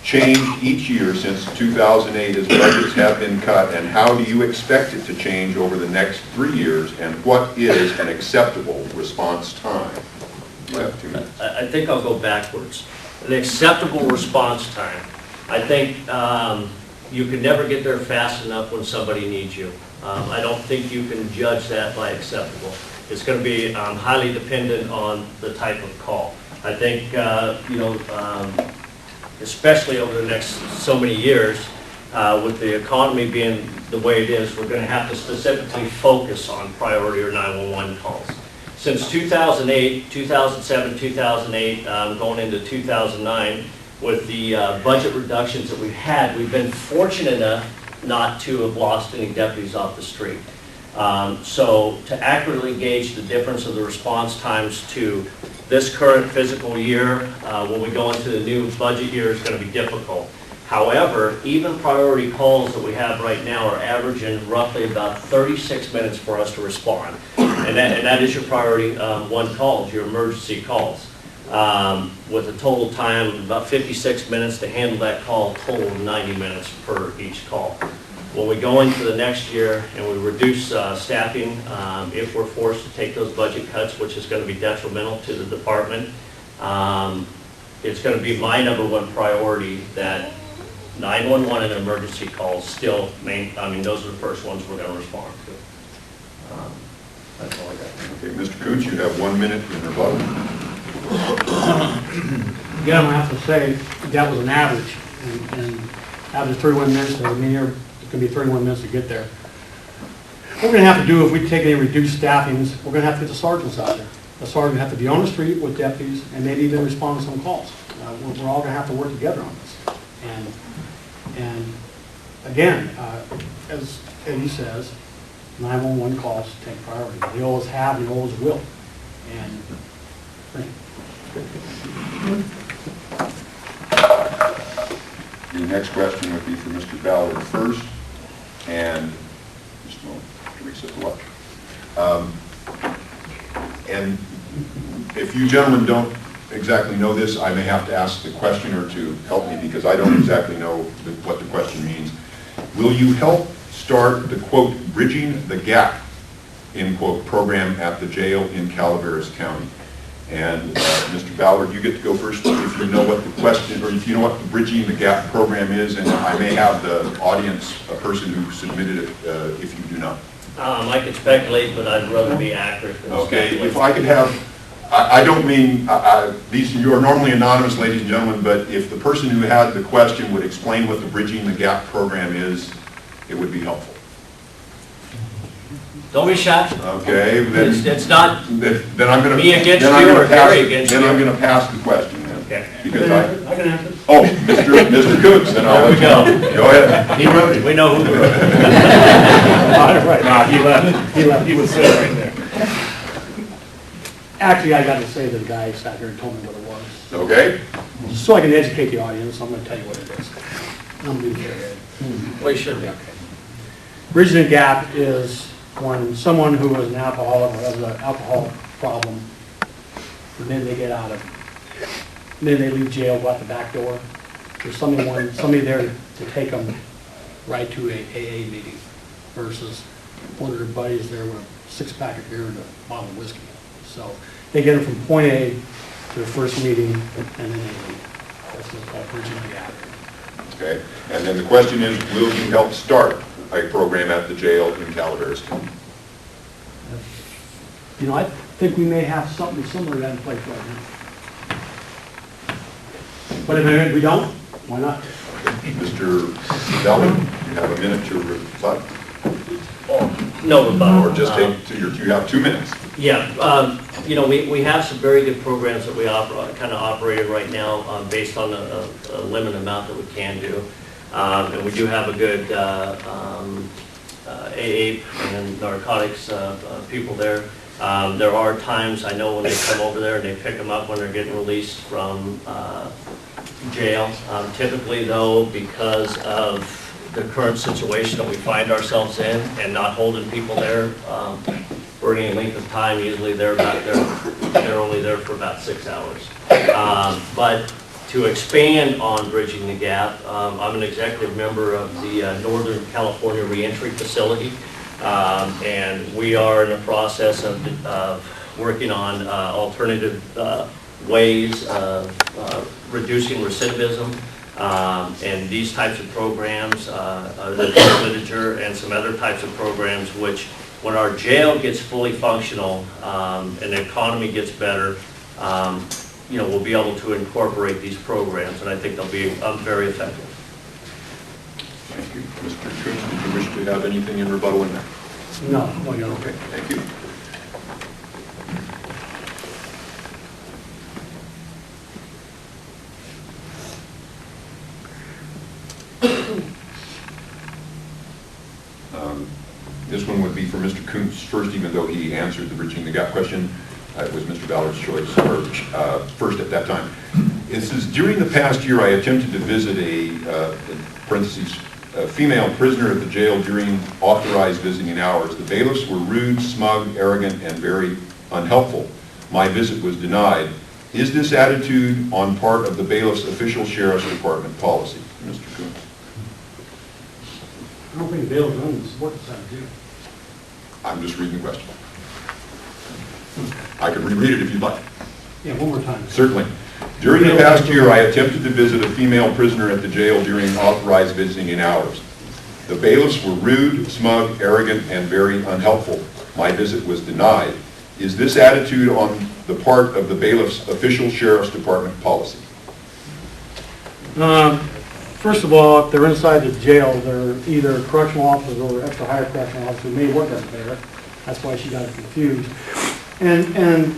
changed each year since 2008 as budgets have been cut, and how do you expect it to change over the next 3 years, and what is an acceptable response time? You have 2 minutes. I think I'll go backwards. An acceptable response time. I think you can never get there fast enough when somebody needs you. I don't think you can judge that by acceptable. It's going to be highly dependent on the type of call. I think, especially over the next so many years, with the economy being the way it is, we're going to have to specifically focus on priority or 911 calls. Since 2008, 2007, 2008, going into 2009, with the budget reductions that we've had, we've been fortunate enough not to have lost any deputies off the street. So to accurately gauge the difference of the response times to this current fiscal year, when we go into the new budget year, is going to be difficult. However, even priority calls that we have right now are averaging roughly about 36 minutes for us to respond. And that is your priority 1 calls, your emergency calls. With a total time of about 56 minutes to handle that call, total of 90 minutes per each call. When we go into the next year and we reduce staffing, if we're forced to take those budget cuts, which is going to be detrimental to the department, it's going to be my #1 priority that 911 and emergency calls still those are the first ones we're going to respond to. That's all I got. Okay, Mr. Coots, you have 1 minute in rebuttal. Again, I'm going to have to say that was an average, and average 31 minutes doesn't mean it's going to be 31 minutes to get there. What we're going to have to do if we take any reduced staffings, we're going to have to get the sergeants out there. The sergeant have to be on the street with deputies and maybe even respond to some calls. We're all going to have to work together on this. And again, as Eddie says, 911 calls take priority. They always have and they always will. And The next question would be for Mr. Ballard first, and just a moment, Teresa at the left. And if you gentlemen don't exactly know this, I may have to ask the questioner to help me because I don't exactly know what the question means. Will you help start the, quote, bridging the gap, end quote, program at the jail in Calaveras County? And Mr. Ballard, you get to go first if you know what the question, or if you know what the Bridging the Gap program is, and I may have the audience, a person who submitted it, if you do not. I could speculate, but I'd rather be accurate than Okay, speculate. if I could have, I don't mean, you are normally anonymous, ladies and gentlemen, but if the person who had the question would explain what the Bridging the Gap program is, it would be helpful. Don't be shy. Okay, then. It's not Then I'm going to. me against you or Gary against you. Then I'm going to pass the question then. Okay. Because I can answer. oh, Mr. Coots, then I'll let you know. Go ahead. He wrote it. We know who wrote it. Right. Nah, he left. He was sitting right there. Actually, I got to say that the guy sat here and told me what it was. Okay? Just so I can educate the audience, I'm going to tell you what it is. I'm going to be fair. Well, you should be. Okay. Bridging the gap is when someone who is an alcoholic or has an alcohol problem, the minute they get out of it, then they leave jail, go out the back door. There's somebody there to take them right to a AA meeting versus one of their buddies there with a six-pack of beer and a bottle of whiskey. So they get them from point A to the first meeting, and then they leave. That's what's called bridging the gap. Okay, and then the question is, will you help start a program at the jail in Calaveras County? You know, I think we may have something similar to that in place right now. But if we don't, why not? Mr. Ballard, you have a minute to rebut, No rebuttal. or just you have 2 minutes. Yeah, you know, we have some very good programs that we kind of operating right now based on a limited amount that we can do. And we do have a good AA and narcotics people there. There are times, I know, when they come over there and they pick them up when they're getting released from jail. Typically, though, because of the current situation that we find ourselves in and not holding people there for any length of time, usually they're only there for about 6 hours. But to expand on Bridging the Gap, I'm an executive member of the Northern California Reentry Facility, and we are in the process of working on alternative ways of reducing recidivism, and these types of programs, the literature and some other types of programs, which when our jail gets fully functional and the economy gets better, you know, we'll be able to incorporate these programs, and I think they'll be very effective. Thank you. Mr. Coons, did you wish to have anything in rebuttal in there? No, you're okay. Thank you. This one would be for Mr. Coons first, even though he answered the Bridging the Gap question. It was Mr. Ballard's choice first at that time. It says, during the past year, I attempted to visit a female prisoner at the jail during authorized visiting hours. The bailiffs were rude, smug, arrogant, and very unhelpful. My visit was denied. Is this attitude on part of the bailiff's official sheriff's department policy? Mr. Coons. I don't think bail's going to support this attitude. I'm just reading the question. I can reread it if you'd like. Yeah, one more time. Certainly. During the past year, I attempted to visit a female prisoner at the jail during authorized visiting hours. The bailiffs were rude, smug, arrogant, and very unhelpful. My visit was denied. Is this attitude on the part of the bailiff's official sheriff's department policy? First of all, if they're inside the jail, they're either correctional officers or extra higher correctional officers who may work up there. That's why she got confused. And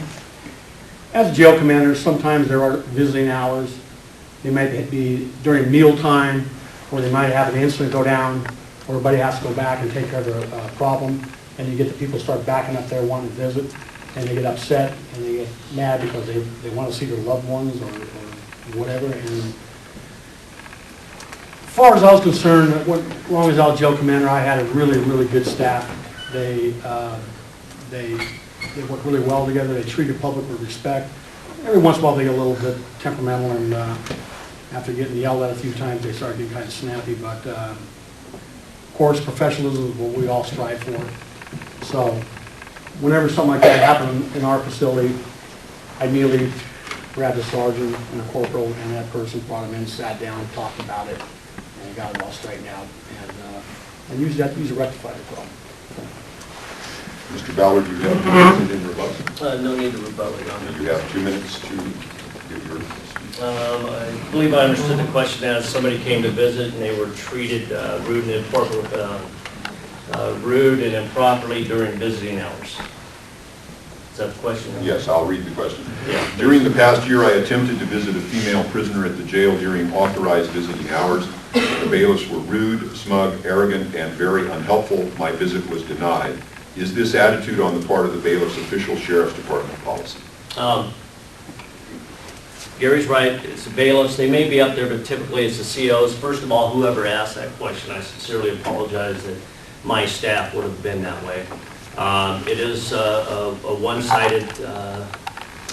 as jail commanders, sometimes there are visiting hours. They might be during mealtime, or they might have an incident go down, or everybody has to go back and take care of their problem, and you get the people start backing up there wanting to visit, and they get upset, and they get mad because they want to see their loved ones or whatever. And as far as I was concerned, as long as I was jail commander, I had a really, really good staff. They work really well together. They treat the public with respect. Every once in a while, they get a little bit temperamental, and after getting yelled at a few times, they start getting kind of snappy. But of course, professionalism is what we all strive for. So whenever something like that happened in our facility, I immediately grabbed a sergeant and a corporal, and that person brought him in, sat down, and talked about it, and got it all straightened out. And usually that usually rectified the problem. Mr. Ballard, you have anything in rebuttal? No need to rebuttal, Your Honor. You have 2 minutes to give your speech. I believe I understood the question as somebody came to visit and they were treated rude and improperly during visiting hours. Is that the question? Yes, I'll read the question. Yeah. During the past year, I attempted to visit a female prisoner at the jail during authorized visiting hours. The bailiffs were rude, smug, arrogant, and very unhelpful. My visit was denied. Is this attitude on the part of the bailiff's official sheriff's department policy? Gary's right. It's the bailiffs. They may be up there, but typically it's the COs. First of all, whoever asked that question, I sincerely apologize that my staff would have been that way. It is a one-sided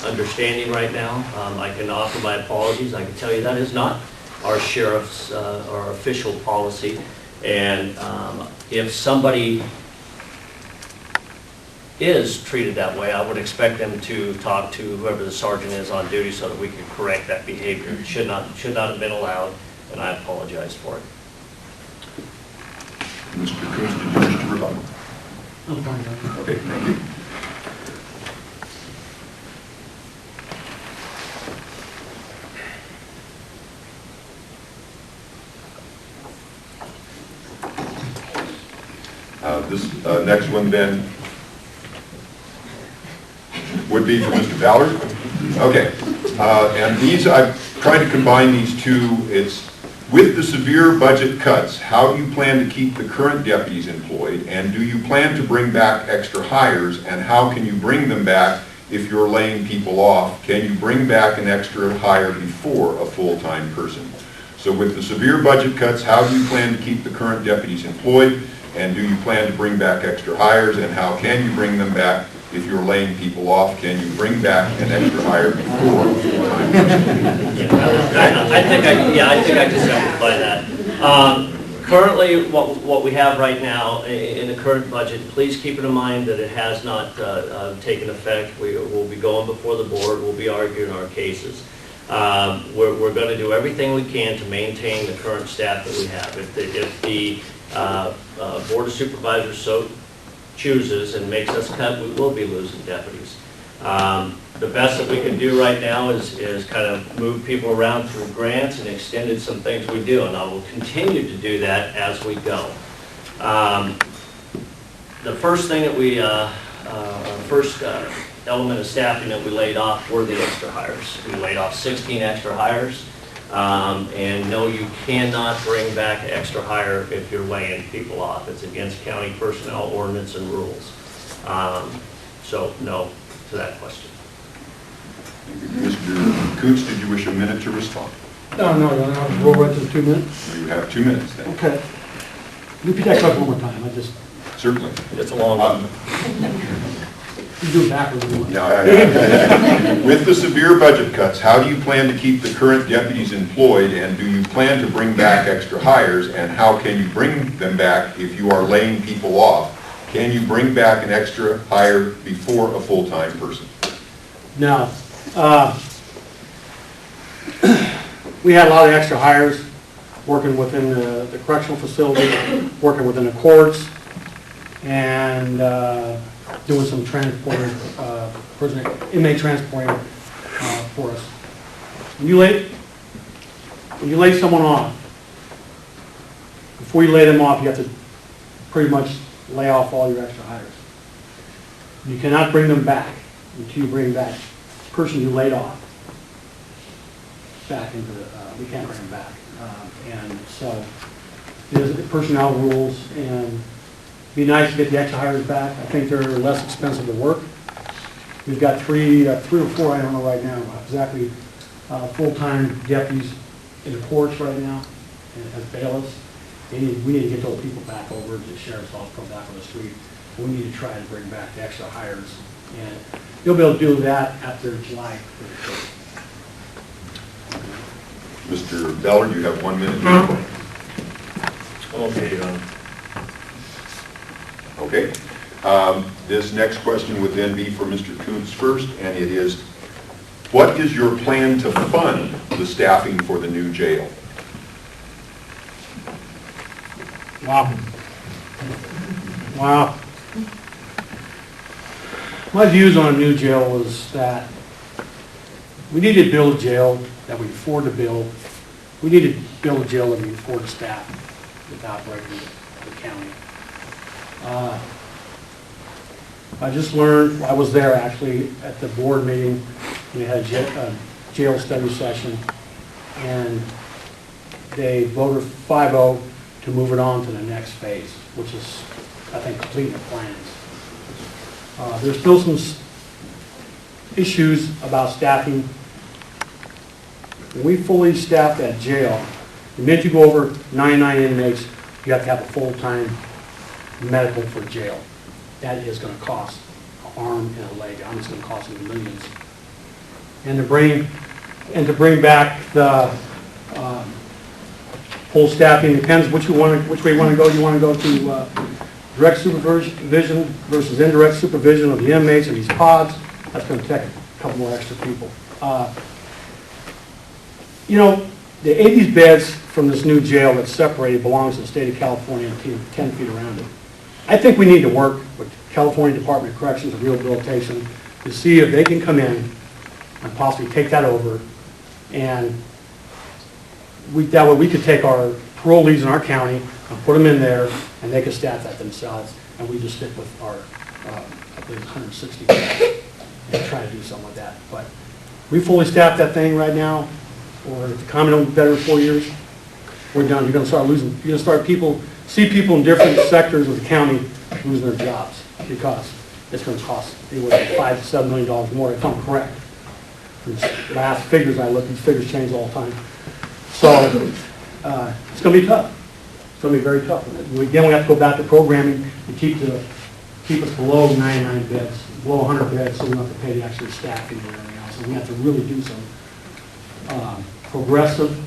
understanding right now. I can offer my apologies. I can tell you that is not our sheriff's, our official policy. And if somebody is treated that way, I would expect them to talk to whoever the sergeant is on duty so that we can correct that behavior. It should not have been allowed, and I apologize for it. Mr. Coons, did you wish to rebut? I'm fine with that. Okay, thank you. This next one then would be for Mr. Ballard. Okay, and these, I've tried to combine these two. It's with the severe budget cuts, how do you plan to keep the current deputies employed, and do you plan to bring back extra hires, and how can you bring them back if you're laying people off? Can you bring back an extra hire before a full-time person? So with the severe budget cuts, how do you plan to keep the current deputies employed, and do you plan to bring back extra hires, and how can you bring them back if you're laying people off? Can you bring back an extra hire before a full-time person? I think I can simplify that. Currently, what we have right now in the current budget, please keep it in mind that it has not taken effect. We will be going before the board. We'll be arguing our cases. We're going to do everything we can to maintain the current staff that we have. If the Board of Supervisors so chooses and makes us cut, we will be losing deputies. The best that we can do right now is kind of move people around through grants and extended some things we do, and I will continue to do that as we go. The first thing that we, first element of staffing that we laid off were the extra hires. We laid off 16 extra hires, and no, you cannot bring back an extra hire if you're laying people off. It's against county personnel ordinance and rules. So no to that question. Mr. Coons, did you wish a minute to respond? No, roll right to the 2 minutes. You have 2 minutes then. Okay. Repeat that question one more time. I just, Certainly. It's a long one. you do it backwards. With the severe budget cuts, how do you plan to keep the current deputies employed, and do you plan to bring back extra hires, and how can you bring them back if you are laying people off? Can you bring back an extra hire before a full-time person? Now, we had a lot of extra hires working within the correctional facility, working within the courts, and doing some transporting, inmate transporting for us. When you lay someone off, before you lay them off, you have to pretty much lay off all your extra hires. You cannot bring them back until you bring back the person you laid off back into the, we can't bring them back. And so there's personnel rules, and it'd be nice to get the extra hires back. I think they're less expensive to work. We've got three or four, I don't know right now, exactly, full-time deputies in the courts right now as bailiffs. We need to get those people back over to the sheriff's office, come back on the street. We need to try to bring back the extra hires. And you'll be able to do that after July 31st. Mr. Beller, you have 1 minute. Okay, Okay. This next question would then be for Mr. Coons first, and it is, what is your plan to fund the staffing for the new jail? Wow. My views on a new jail was that we need to build a jail that we afford to build. We need to build a jail that we can afford to staff without breaking the county. I just learned, I was there actually at the board meeting. We had a jail study session, and they voted 5-0 to move it on to the next phase, which is, I think, completing the plans. There's still some issues about staffing. When we fully staff that jail, the minute you go over 99 inmates, you have to have a full-time medical for jail. That is going to cost an arm and a leg. It's going to cost them millions. And to bring back the whole staffing, depends which way you want to go. You want to go to direct supervision versus indirect supervision of the inmates in these pods. That's going to take a couple more extra people. You know, the 80 beds from this new jail that's separated belongs to the state of California and 10 feet around it. I think we need to work with California Department of Corrections and Rehabilitation to see if they can come in and possibly take that over, and that way we could take our parolees in our county and put them in there, and they could staff that themselves, and we just stick with our, I believe, 160 beds and try to do something like that. But we fully staff that thing right now, or if the economy don't get better in 4 years, we're done. You're going to start losing. You're going to start see people in different sectors of the county losing their jobs because it's going to cost anywhere from $5 to $7 million more, if I'm correct. These last figures I look, these figures change all the time. So it's going to be tough. It's going to be very tough. Again, we have to go back to programming to keep us below 99 beds, below 100 beds, so we don't have to pay the actual staffing and everything else. So we have to really do some progressive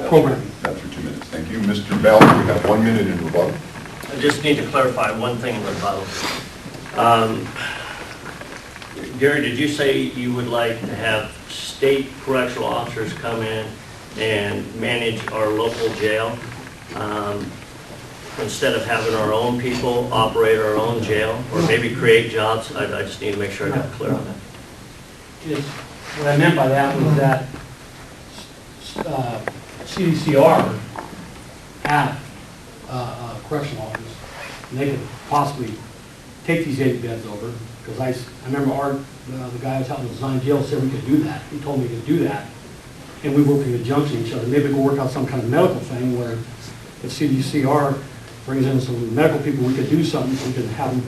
programming. That's for 2 minutes. Thank you. Mr. Ballard, we have 1 minute in rebuttal. I just need to clarify one thing in the rebuttal. Gary, did you say you would like to have state correctional officers come in and manage our local jail instead of having our own people operate our own jail, or maybe create jobs? I just need to make sure I got clear on that. What I meant by that was that CDCR have correctional officers, and they could possibly take these 80 beds over, because I remember the guy I was helping design jail said we could do that. He told me we could do that, and we work in conjunction with each other. Maybe we could work out some kind of medical thing where if CDCR brings in some medical people, we could do something so we could have them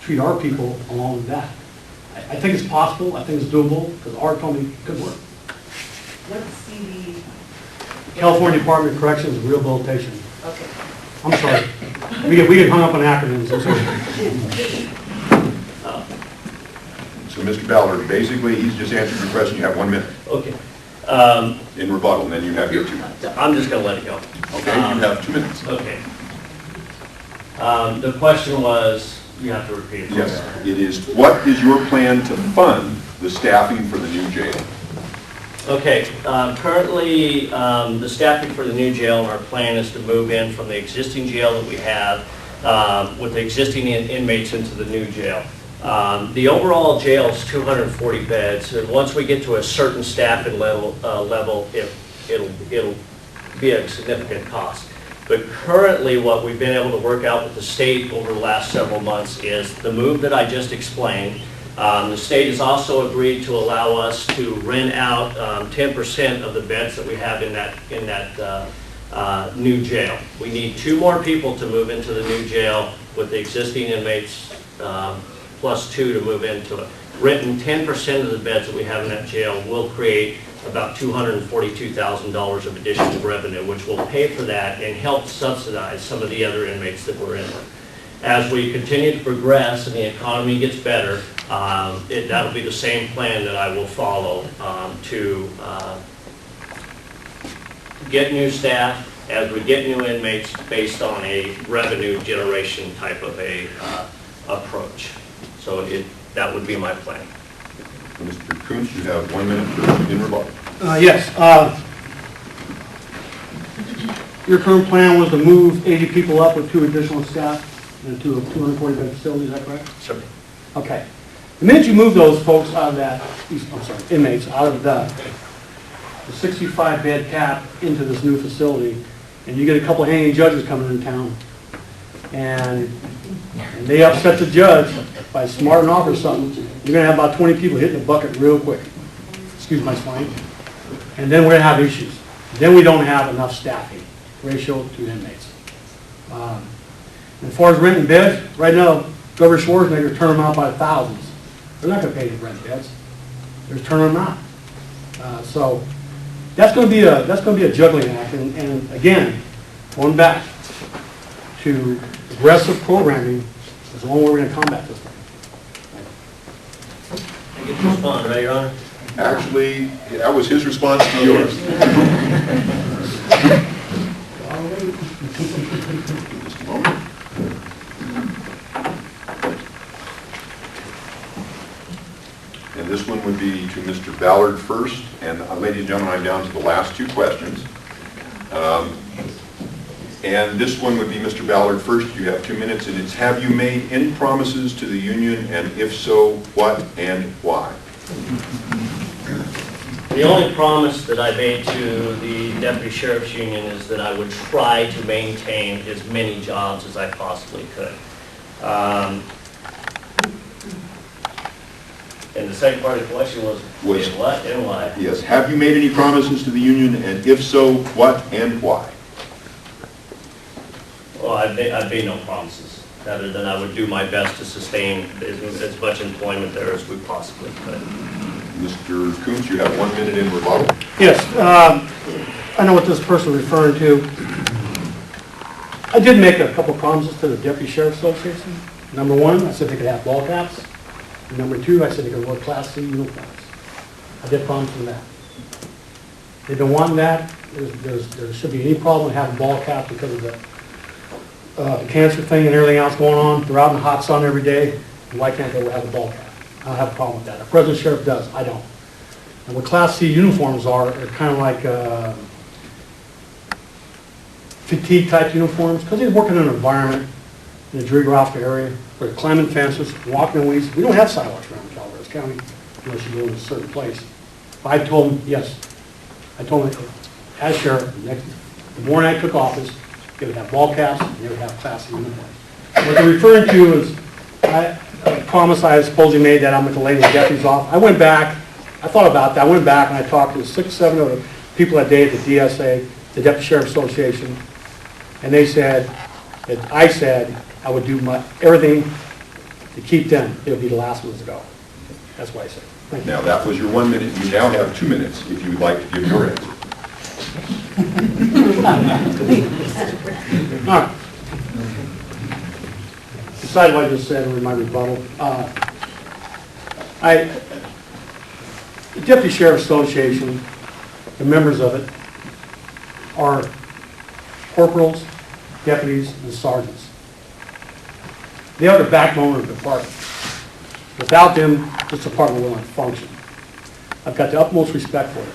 treat our people along with that. I think it's possible. I think it's doable, because Art told me it could work. What's CD? California Department of Corrections and Rehabilitation. Okay. I'm sorry. We get hung up on acronyms. I'm sorry. So, Mr. Ballard, basically, he's just answered your question. You have 1 minute Okay. in rebuttal, and then you have your 2 minutes. I'm just going to let it go. Okay, you have 2 minutes. Okay. The question was, you have to repeat it. Yes, it is. What is your plan to fund the staffing for the new jail? Okay, currently, the staffing for the new jail, our plan is to move in from the existing jail that we have with the existing inmates into the new jail. The overall jail is 240 beds, and once we get to a certain staffing level, it'll be a significant cost. But currently, what we've been able to work out with the state over the last several months is the move that I just explained. The state has also agreed to allow us to rent out 10% of the beds that we have in that new jail. We need 2 more people to move into the new jail with the existing inmates plus 2 to move into it. Renting 10% of the beds that we have in that jail will create about $242,000 of additional revenue, which will pay for that and help subsidize some of the other inmates that we're in. As we continue to progress and the economy gets better, that'll be the same plan that I will follow to get new staff as we get new inmates based on a revenue generation type of a approach. So that would be my plan. Mr. Kuntz, you have 1 minute in rebuttal. Yes. Your current plan was to move 80 people up with 2 additional staff into a 240-bed facility, is that correct? Sure. Okay. The minute you move those folks out of that, inmates out of the 65-bed cap into this new facility, and you get a couple of hanging judges coming into town, and they upset the judge by smarting off or something, you're going to have about 20 people hitting the bucket real quick. Excuse my slang. And then we're going to have issues. Then we don't have enough staffing ratio to inmates. As far as renting beds, right now, Governor Schwarzenegger turned them out by the thousands. They're not going to pay to rent beds. They're turning them out. So that's going to be a juggling act. And again, going back to aggressive programming is the only way we're going to combat this thing. I get to respond, right, Your Honor? Actually, that was his response to yours. Just a moment. And this one would be to Mr. Ballard first, and ladies and gentlemen, I'm down to the last two questions. And this one would be Mr. Ballard first. You have 2 minutes, and it's, have you made any promises to the union, and if so, what and why? The only promise that I made to the Deputy Sheriff's Union is that I would try to maintain as many jobs as I possibly could. And the second part of the question was what and why? Yes. Have you made any promises to the union, and if so, what and why? Well, I've made no promises, other than I would do my best to sustain as much employment there as we possibly could. Mr. Coons, you have 1 minute in rebuttal. Yes, I know what this person is referring to. I did make a couple promises to the Deputy Sheriff's Association. Number one, I said they could have ball caps. Number two, I said they could wear Class C uniforms. I did promise them that. They've been wanting that. There should be any problem having ball caps because of the cancer thing and everything else going on. They're out in the hot sun every day. Why can't they have a ball cap? I don't have a problem with that. If President Sheriff does, I don't. And what Class C uniforms are, they're kind of like fatigue type uniforms, because they work in an environment in the geographic area where they're climbing fences, walking in weeds. We don't have sidewalks around Calaveras County unless you go to a certain place. But I told them, yes. I told them, as sheriff, the morning I took office, they would have ball caps and they would have Class C uniforms. What they're referring to is a promise I supposedly made that I'm going to lay the deputies off. I went back, I thought about that. I went back and I talked to 6 or 7 of the people that day at the DSA, the Deputy Sheriff's Association, and they said that I said I would do everything to keep them. It would be the last ones to go. That's what I said. Thank you. Now, that was your 1 minute. You now have 2 minutes if you would like to give your answer. All right. Besides what I just said in my rebuttal, the Deputy Sheriff's Association, the members of it, are corporals, deputies, and sergeants. They are the backbone of the department. Without them, this department will not function. I've got the utmost respect for it.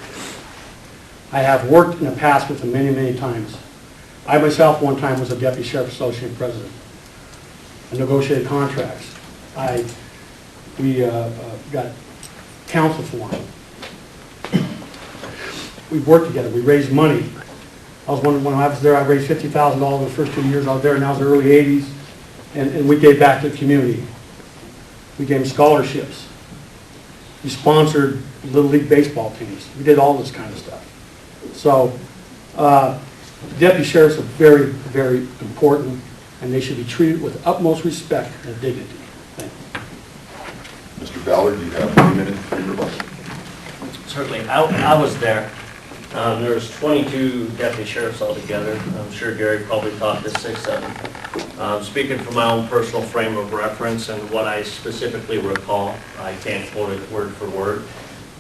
I have worked in the past with them many, many times. I myself one time was a Deputy Sheriff's Association president. I negotiated contracts. We got counsel for them. We worked together. We raised money. When I was there, I raised $50,000 in the first 2 years I was there, and that was the early 80s. And we gave back to the community. We gave them scholarships. We sponsored Little League baseball teams. We did all this kind of stuff. So, deputy sheriffs are very, very important, and they should be treated with utmost respect and dignity. Thank you. Mr. Ballard, you have 1 minute for your rebuttal. Certainly. I was there. There's 22 deputy sheriffs altogether. I'm sure Gary probably talked to 6 of them. Speaking from my own personal frame of reference and what I specifically recall, I can't quote it word for word,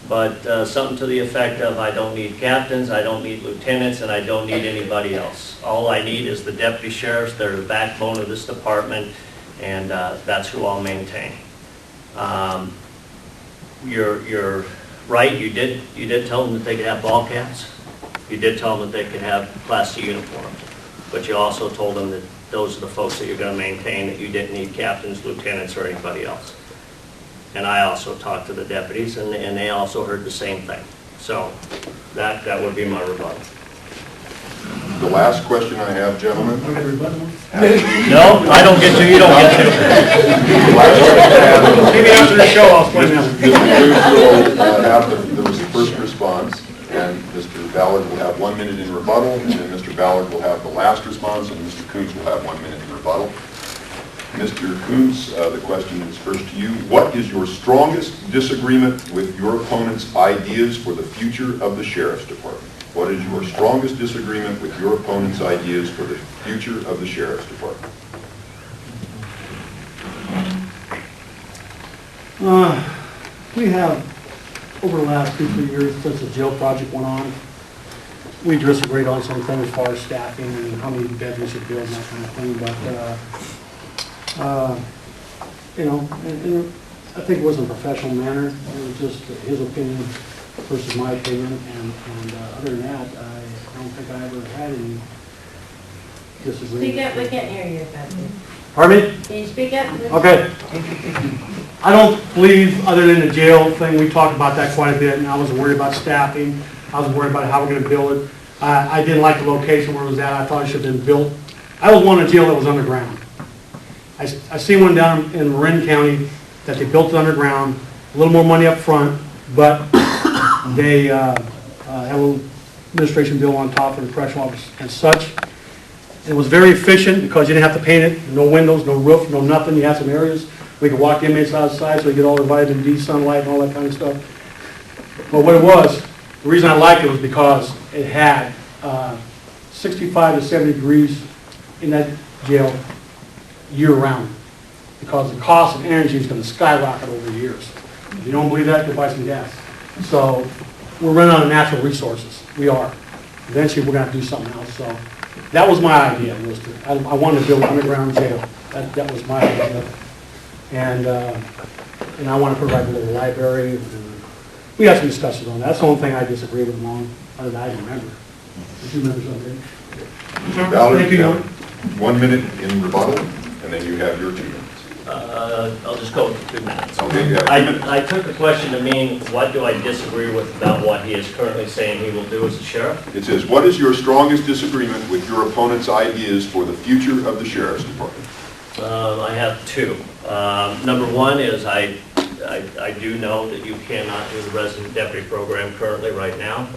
but something to the effect of I don't need captains, I don't need lieutenants, and I don't need anybody else. All I need is the deputy sheriffs. They're the backbone of this department, and that's who I'll maintain. You're right. You did tell them that they could have ball caps. You did tell them that they could have Class C uniforms, but you also told them that those are the folks that you're going to maintain, that you didn't need captains, lieutenants, or anybody else. And I also talked to the deputies, and they also heard the same thing. So that would be my rebuttal. The last question I have, gentlemen. No, I don't get to. You don't get to. The last question I have. Maybe after the show, I'll explain that. Mr. Cruz will have there was the first response, and Mr. Ballard will have 1 minute in rebuttal, and then Mr. Ballard will have the last response, and Mr. Coons will have 1 minute in rebuttal. Mr. Coons, the question is first to you. What is your strongest disagreement with your opponent's ideas for the future of the Sheriff's Department? What is your strongest disagreement with your opponent's ideas for the future of the Sheriff's Department? We have, over the last 2-3 years since the jail project went on, we disagreed on some things as far as staffing and how many beds we should build and that kind of thing, but, you know, and I think it was in a professional manner. It was just his opinion versus my opinion, and other than that, I don't think I ever had any disagreement. Speak up, we can't hear you, Betsy. Pardon me? Can you speak up? Okay. I don't believe, other than the jail thing, we talked about that quite a bit, and I wasn't worried about staffing. I was worried about how we're going to build it. I didn't like the location where it was at. I thought it should have been built. I was wanting a jail that was underground. I seen one down in Marin County that they built it underground, a little more money up front, but they had a little administration bill on top for the correctional office and such. It was very efficient because you didn't have to paint it, no windows, no roof, no nothing. You had some areas we could walk inmates outside so they get all the vitamin D sunlight and all that kind of stuff. But what it was, the reason I liked it was because it had 65 to 70 degrees in that jail year-round, because the cost of energy is going to skyrocket over the years. If you don't believe that, go buy some gas. So we're running out of natural resources. We are. Eventually, we're going to have to do something else. So that was my idea. I wanted to build an underground jail. That was my idea. And I want to put like a little library. And we had some discussions on that. That's the only thing I disagree with them on, other than I didn't remember. Did you remember something? Ballard, Thank you. you have 1 minute in rebuttal, and then you have your 2 minutes. I'll just go with 2 minutes. Okay, you have 2 minutes. I took the question to mean, what do I disagree with about what he is currently saying he will do as a sheriff? It says, what is your strongest disagreement with your opponent's ideas for the future of the Sheriff's Department? I have 2. Number 1 is I do know that you cannot do the resident deputy program currently right now.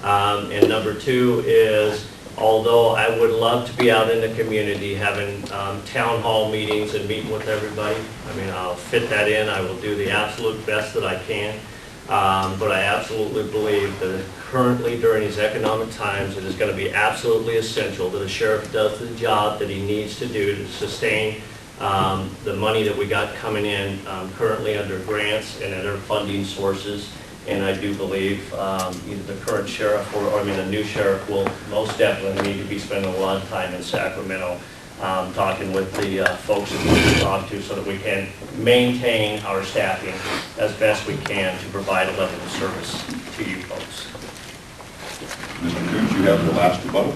And number 2 is, although I would love to be out in the community having town hall meetings and meeting with everybody, I mean, I'll fit that in. I will do the absolute best that I can. But I absolutely believe that currently during these economic times, it is going to be absolutely essential that a sheriff does the job that he needs to do to sustain the money that we got coming in currently under grants and other funding sources. And I do believe either the current sheriff or the new sheriff will most definitely need to be spending a lot of time in Sacramento talking with the folks that we can talk to so that we can maintain our staffing as best we can to provide a level of service to you folks. Mr. Coontz, you have the last rebuttal.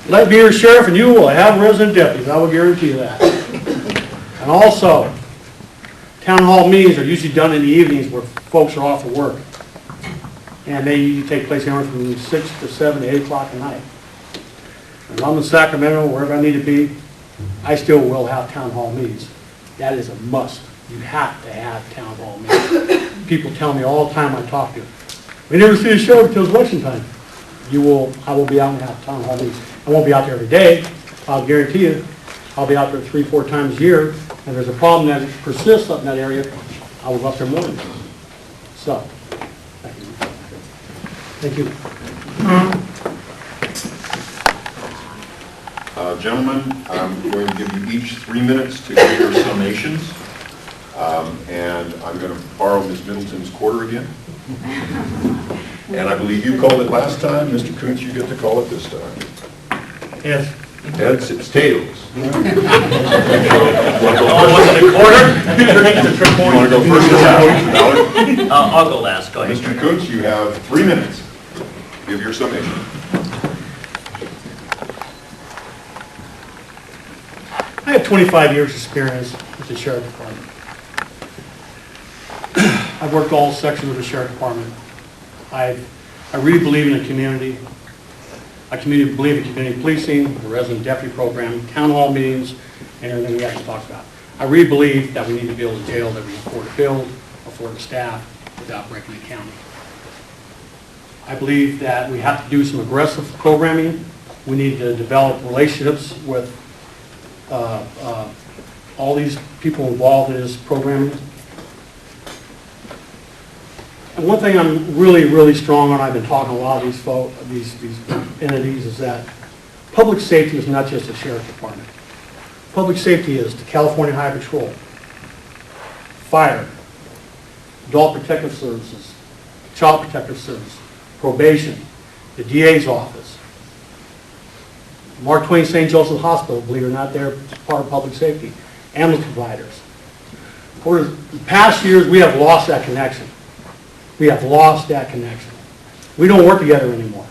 Let me be your sheriff and you will have resident deputies. I will guarantee you that. And also, town hall meetings are usually done in the evenings where folks are off of work. And they usually take place anywhere from 6 to 7 to 8 o'clock at night. And I'm in Sacramento, wherever I need to be, I still will have town hall meetings. That is a must. You have to have town hall meetings. People tell me all the time I talk to them, we never see a sheriff until election time. I will be out and have town hall meetings. I won't be out there every day. I'll guarantee you, I'll be out there 3-4 times a year. And there's a problem that persists up in that area, I will go up there more. So, thank you. Gentlemen, I'm going to give you each 3 minutes to give your summations. And I'm going to borrow Ms. Middleton's quarter again. And I believe you called it last time. Mr. Coontz, you get to call it this time. Yes. Heads, it's tails. Oh, was it a quarter? You want to go first or last, Ballard? I'll go last, go ahead. Mr. Coontz, you have 3 minutes. Give your summation. I have 25 years' experience with the Sheriff Department. I've worked all sections of the Sheriff Department. I really believe in the community. I believe in community policing, the resident deputy program, town hall meetings, and everything we actually talked about. I really believe that we need to build a jail that we can afford to build, afford to staff, without breaking the county. I believe that we have to do some aggressive programming. We need to develop relationships with all these people involved in this programming. And one thing I'm really, really strong on, I've been talking to a lot of these entities, is that public safety is not just the sheriff's department. Public safety is the California Highway Patrol, fire, adult protective services, child protective service, probation, the DA's office, Mark Twain St. Joseph Hospital, believe it or not, they're part of public safety, ambulance providers. For the past years, we have lost that connection. We have lost that connection. We don't work together anymore.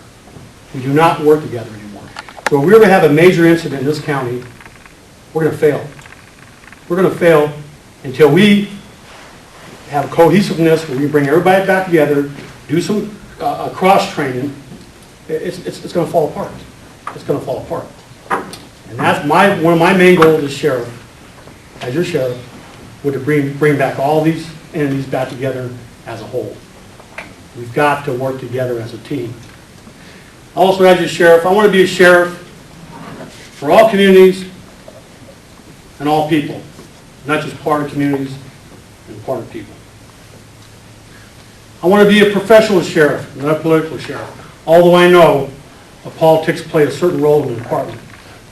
We do not work together anymore. So if we ever have a major incident in this county, we're going to fail. We're going to fail until we have cohesiveness where we bring everybody back together, do some cross-training. It's going to fall apart. It's going to fall apart. And that's one of my main goals as sheriff, as your sheriff, would to bring back all these entities back together as a whole. We've got to work together as a team. Also, as your sheriff, I want to be a sheriff for all communities and all people, not just part of communities and part of people. I want to be a professional sheriff, not a political sheriff, although I know politics play a certain role in the department.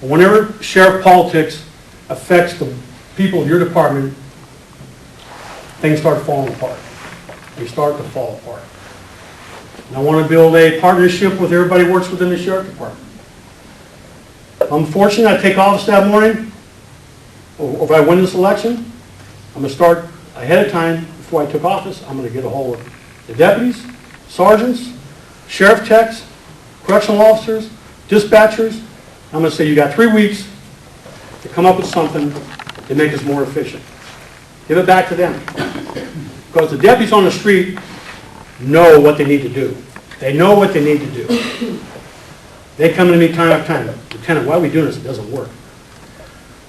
But whenever sheriff politics affects the people of your department, things start falling apart. They start to fall apart. And I want to build a partnership with everybody who works within the sheriff department. I'm fortunate I take office that morning, or if I win this election, I'm going to start ahead of time before I took office. I'm going to get a hold of the deputies, sergeants, sheriff techs, correctional officers, dispatchers. I'm going to say you got 3 weeks to come up with something to make us more efficient. Give it back to them. Because the deputies on the street know what they need to do. They know what they need to do. They come to me time after time. Lieutenant, why are we doing this? It doesn't work.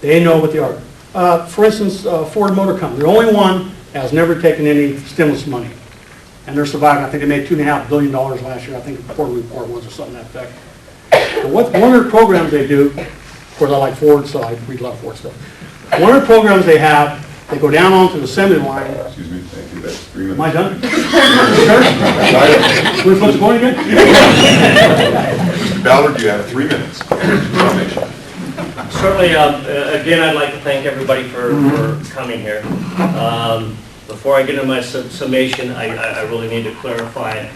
They know what they are. For instance, Ford Motor Company, the only one that has never taken any stimulus money. And they're surviving. I think they made $2.5 billion last year. I think the quarterly report was or something to that effect. But one of their programs they do, of course I like Ford, so I read a lot of Ford stuff. One of the programs they have, they go down onto the assembly line. Excuse me, thank you, that's 3 minutes. Am I done? Sure? We're supposed to go again? Mr. Ballard, you have 3 minutes. Certainly, again, I'd like to thank everybody for coming here. Before I get into my summation, I really need to clarify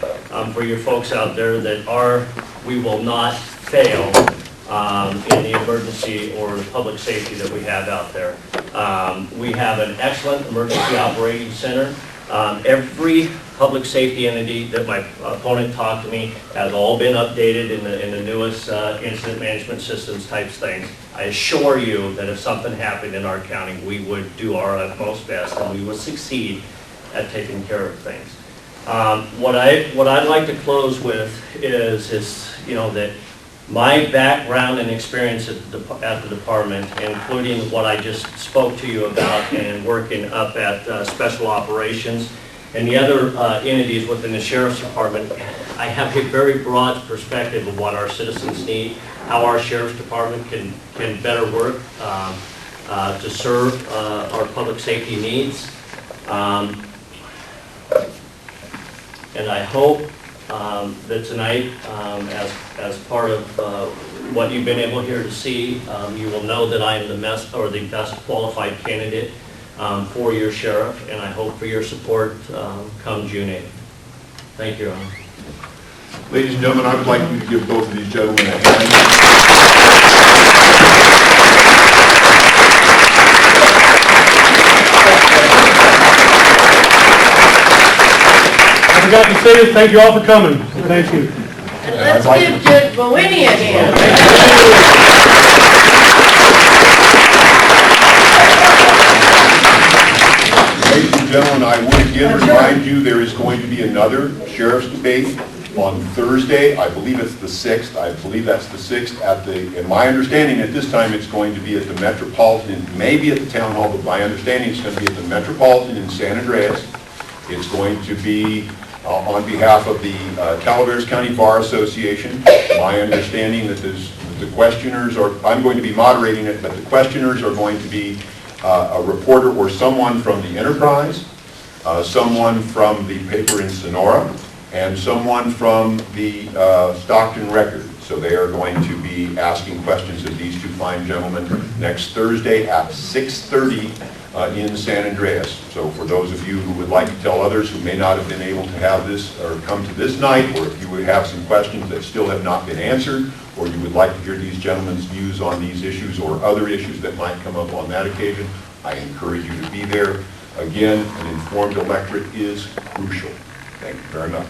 for your folks out there that we will not fail in the emergency or the public safety that we have out there. We have an excellent emergency operating center. Every public safety entity that my opponent talked to me has all been updated in the newest incident management systems types things. I assure you that if something happened in our county, we would do our utmost best and we would succeed at taking care of things. What I'd like to close with is that my background and experience at the department, including what I just spoke to you about and working up at special operations and the other entities within the sheriff's department, I have a very broad perspective of what our citizens need, how our sheriff's department can better work to serve our public safety needs. And I hope that tonight, as part of what you've been able here to see, you will know that I am the best qualified candidate for your sheriff, and I hope for your support come June 8th. Thank you, Your Honor. Ladies and gentlemen, I would like you to give both of these gentlemen a hand. I forgot to say this. Thank you all for coming. Thank you. And let's give Judge Boweni a hand. Ladies and gentlemen, I would again remind you there is going to be another sheriff's debate on Thursday. I believe it's the 6th. I believe that's the 6th and my understanding at this time it's going to be at the Metropolitan, maybe at the Town Hall, but my understanding it's going to be at the Metropolitan in San Andreas. It's going to be on behalf of the Calaveras County Bar Association. My understanding that the questioners I'm going to be moderating it, but the questioners are going to be a reporter or someone from the Enterprise, someone from the paper in Sonora, and someone from the Stockton Record. So they are going to be asking questions of these two fine gentlemen next Thursday at 6:30 in San Andreas. So for those of you who would like to tell others who may not have been able to have this or come to this night, or if you would have some questions that still have not been answered, or you would like to hear these gentlemen's views on these issues or other issues that might come up on that occasion, I encourage you to be there. Again, an informed electorate is crucial. Thank you very much.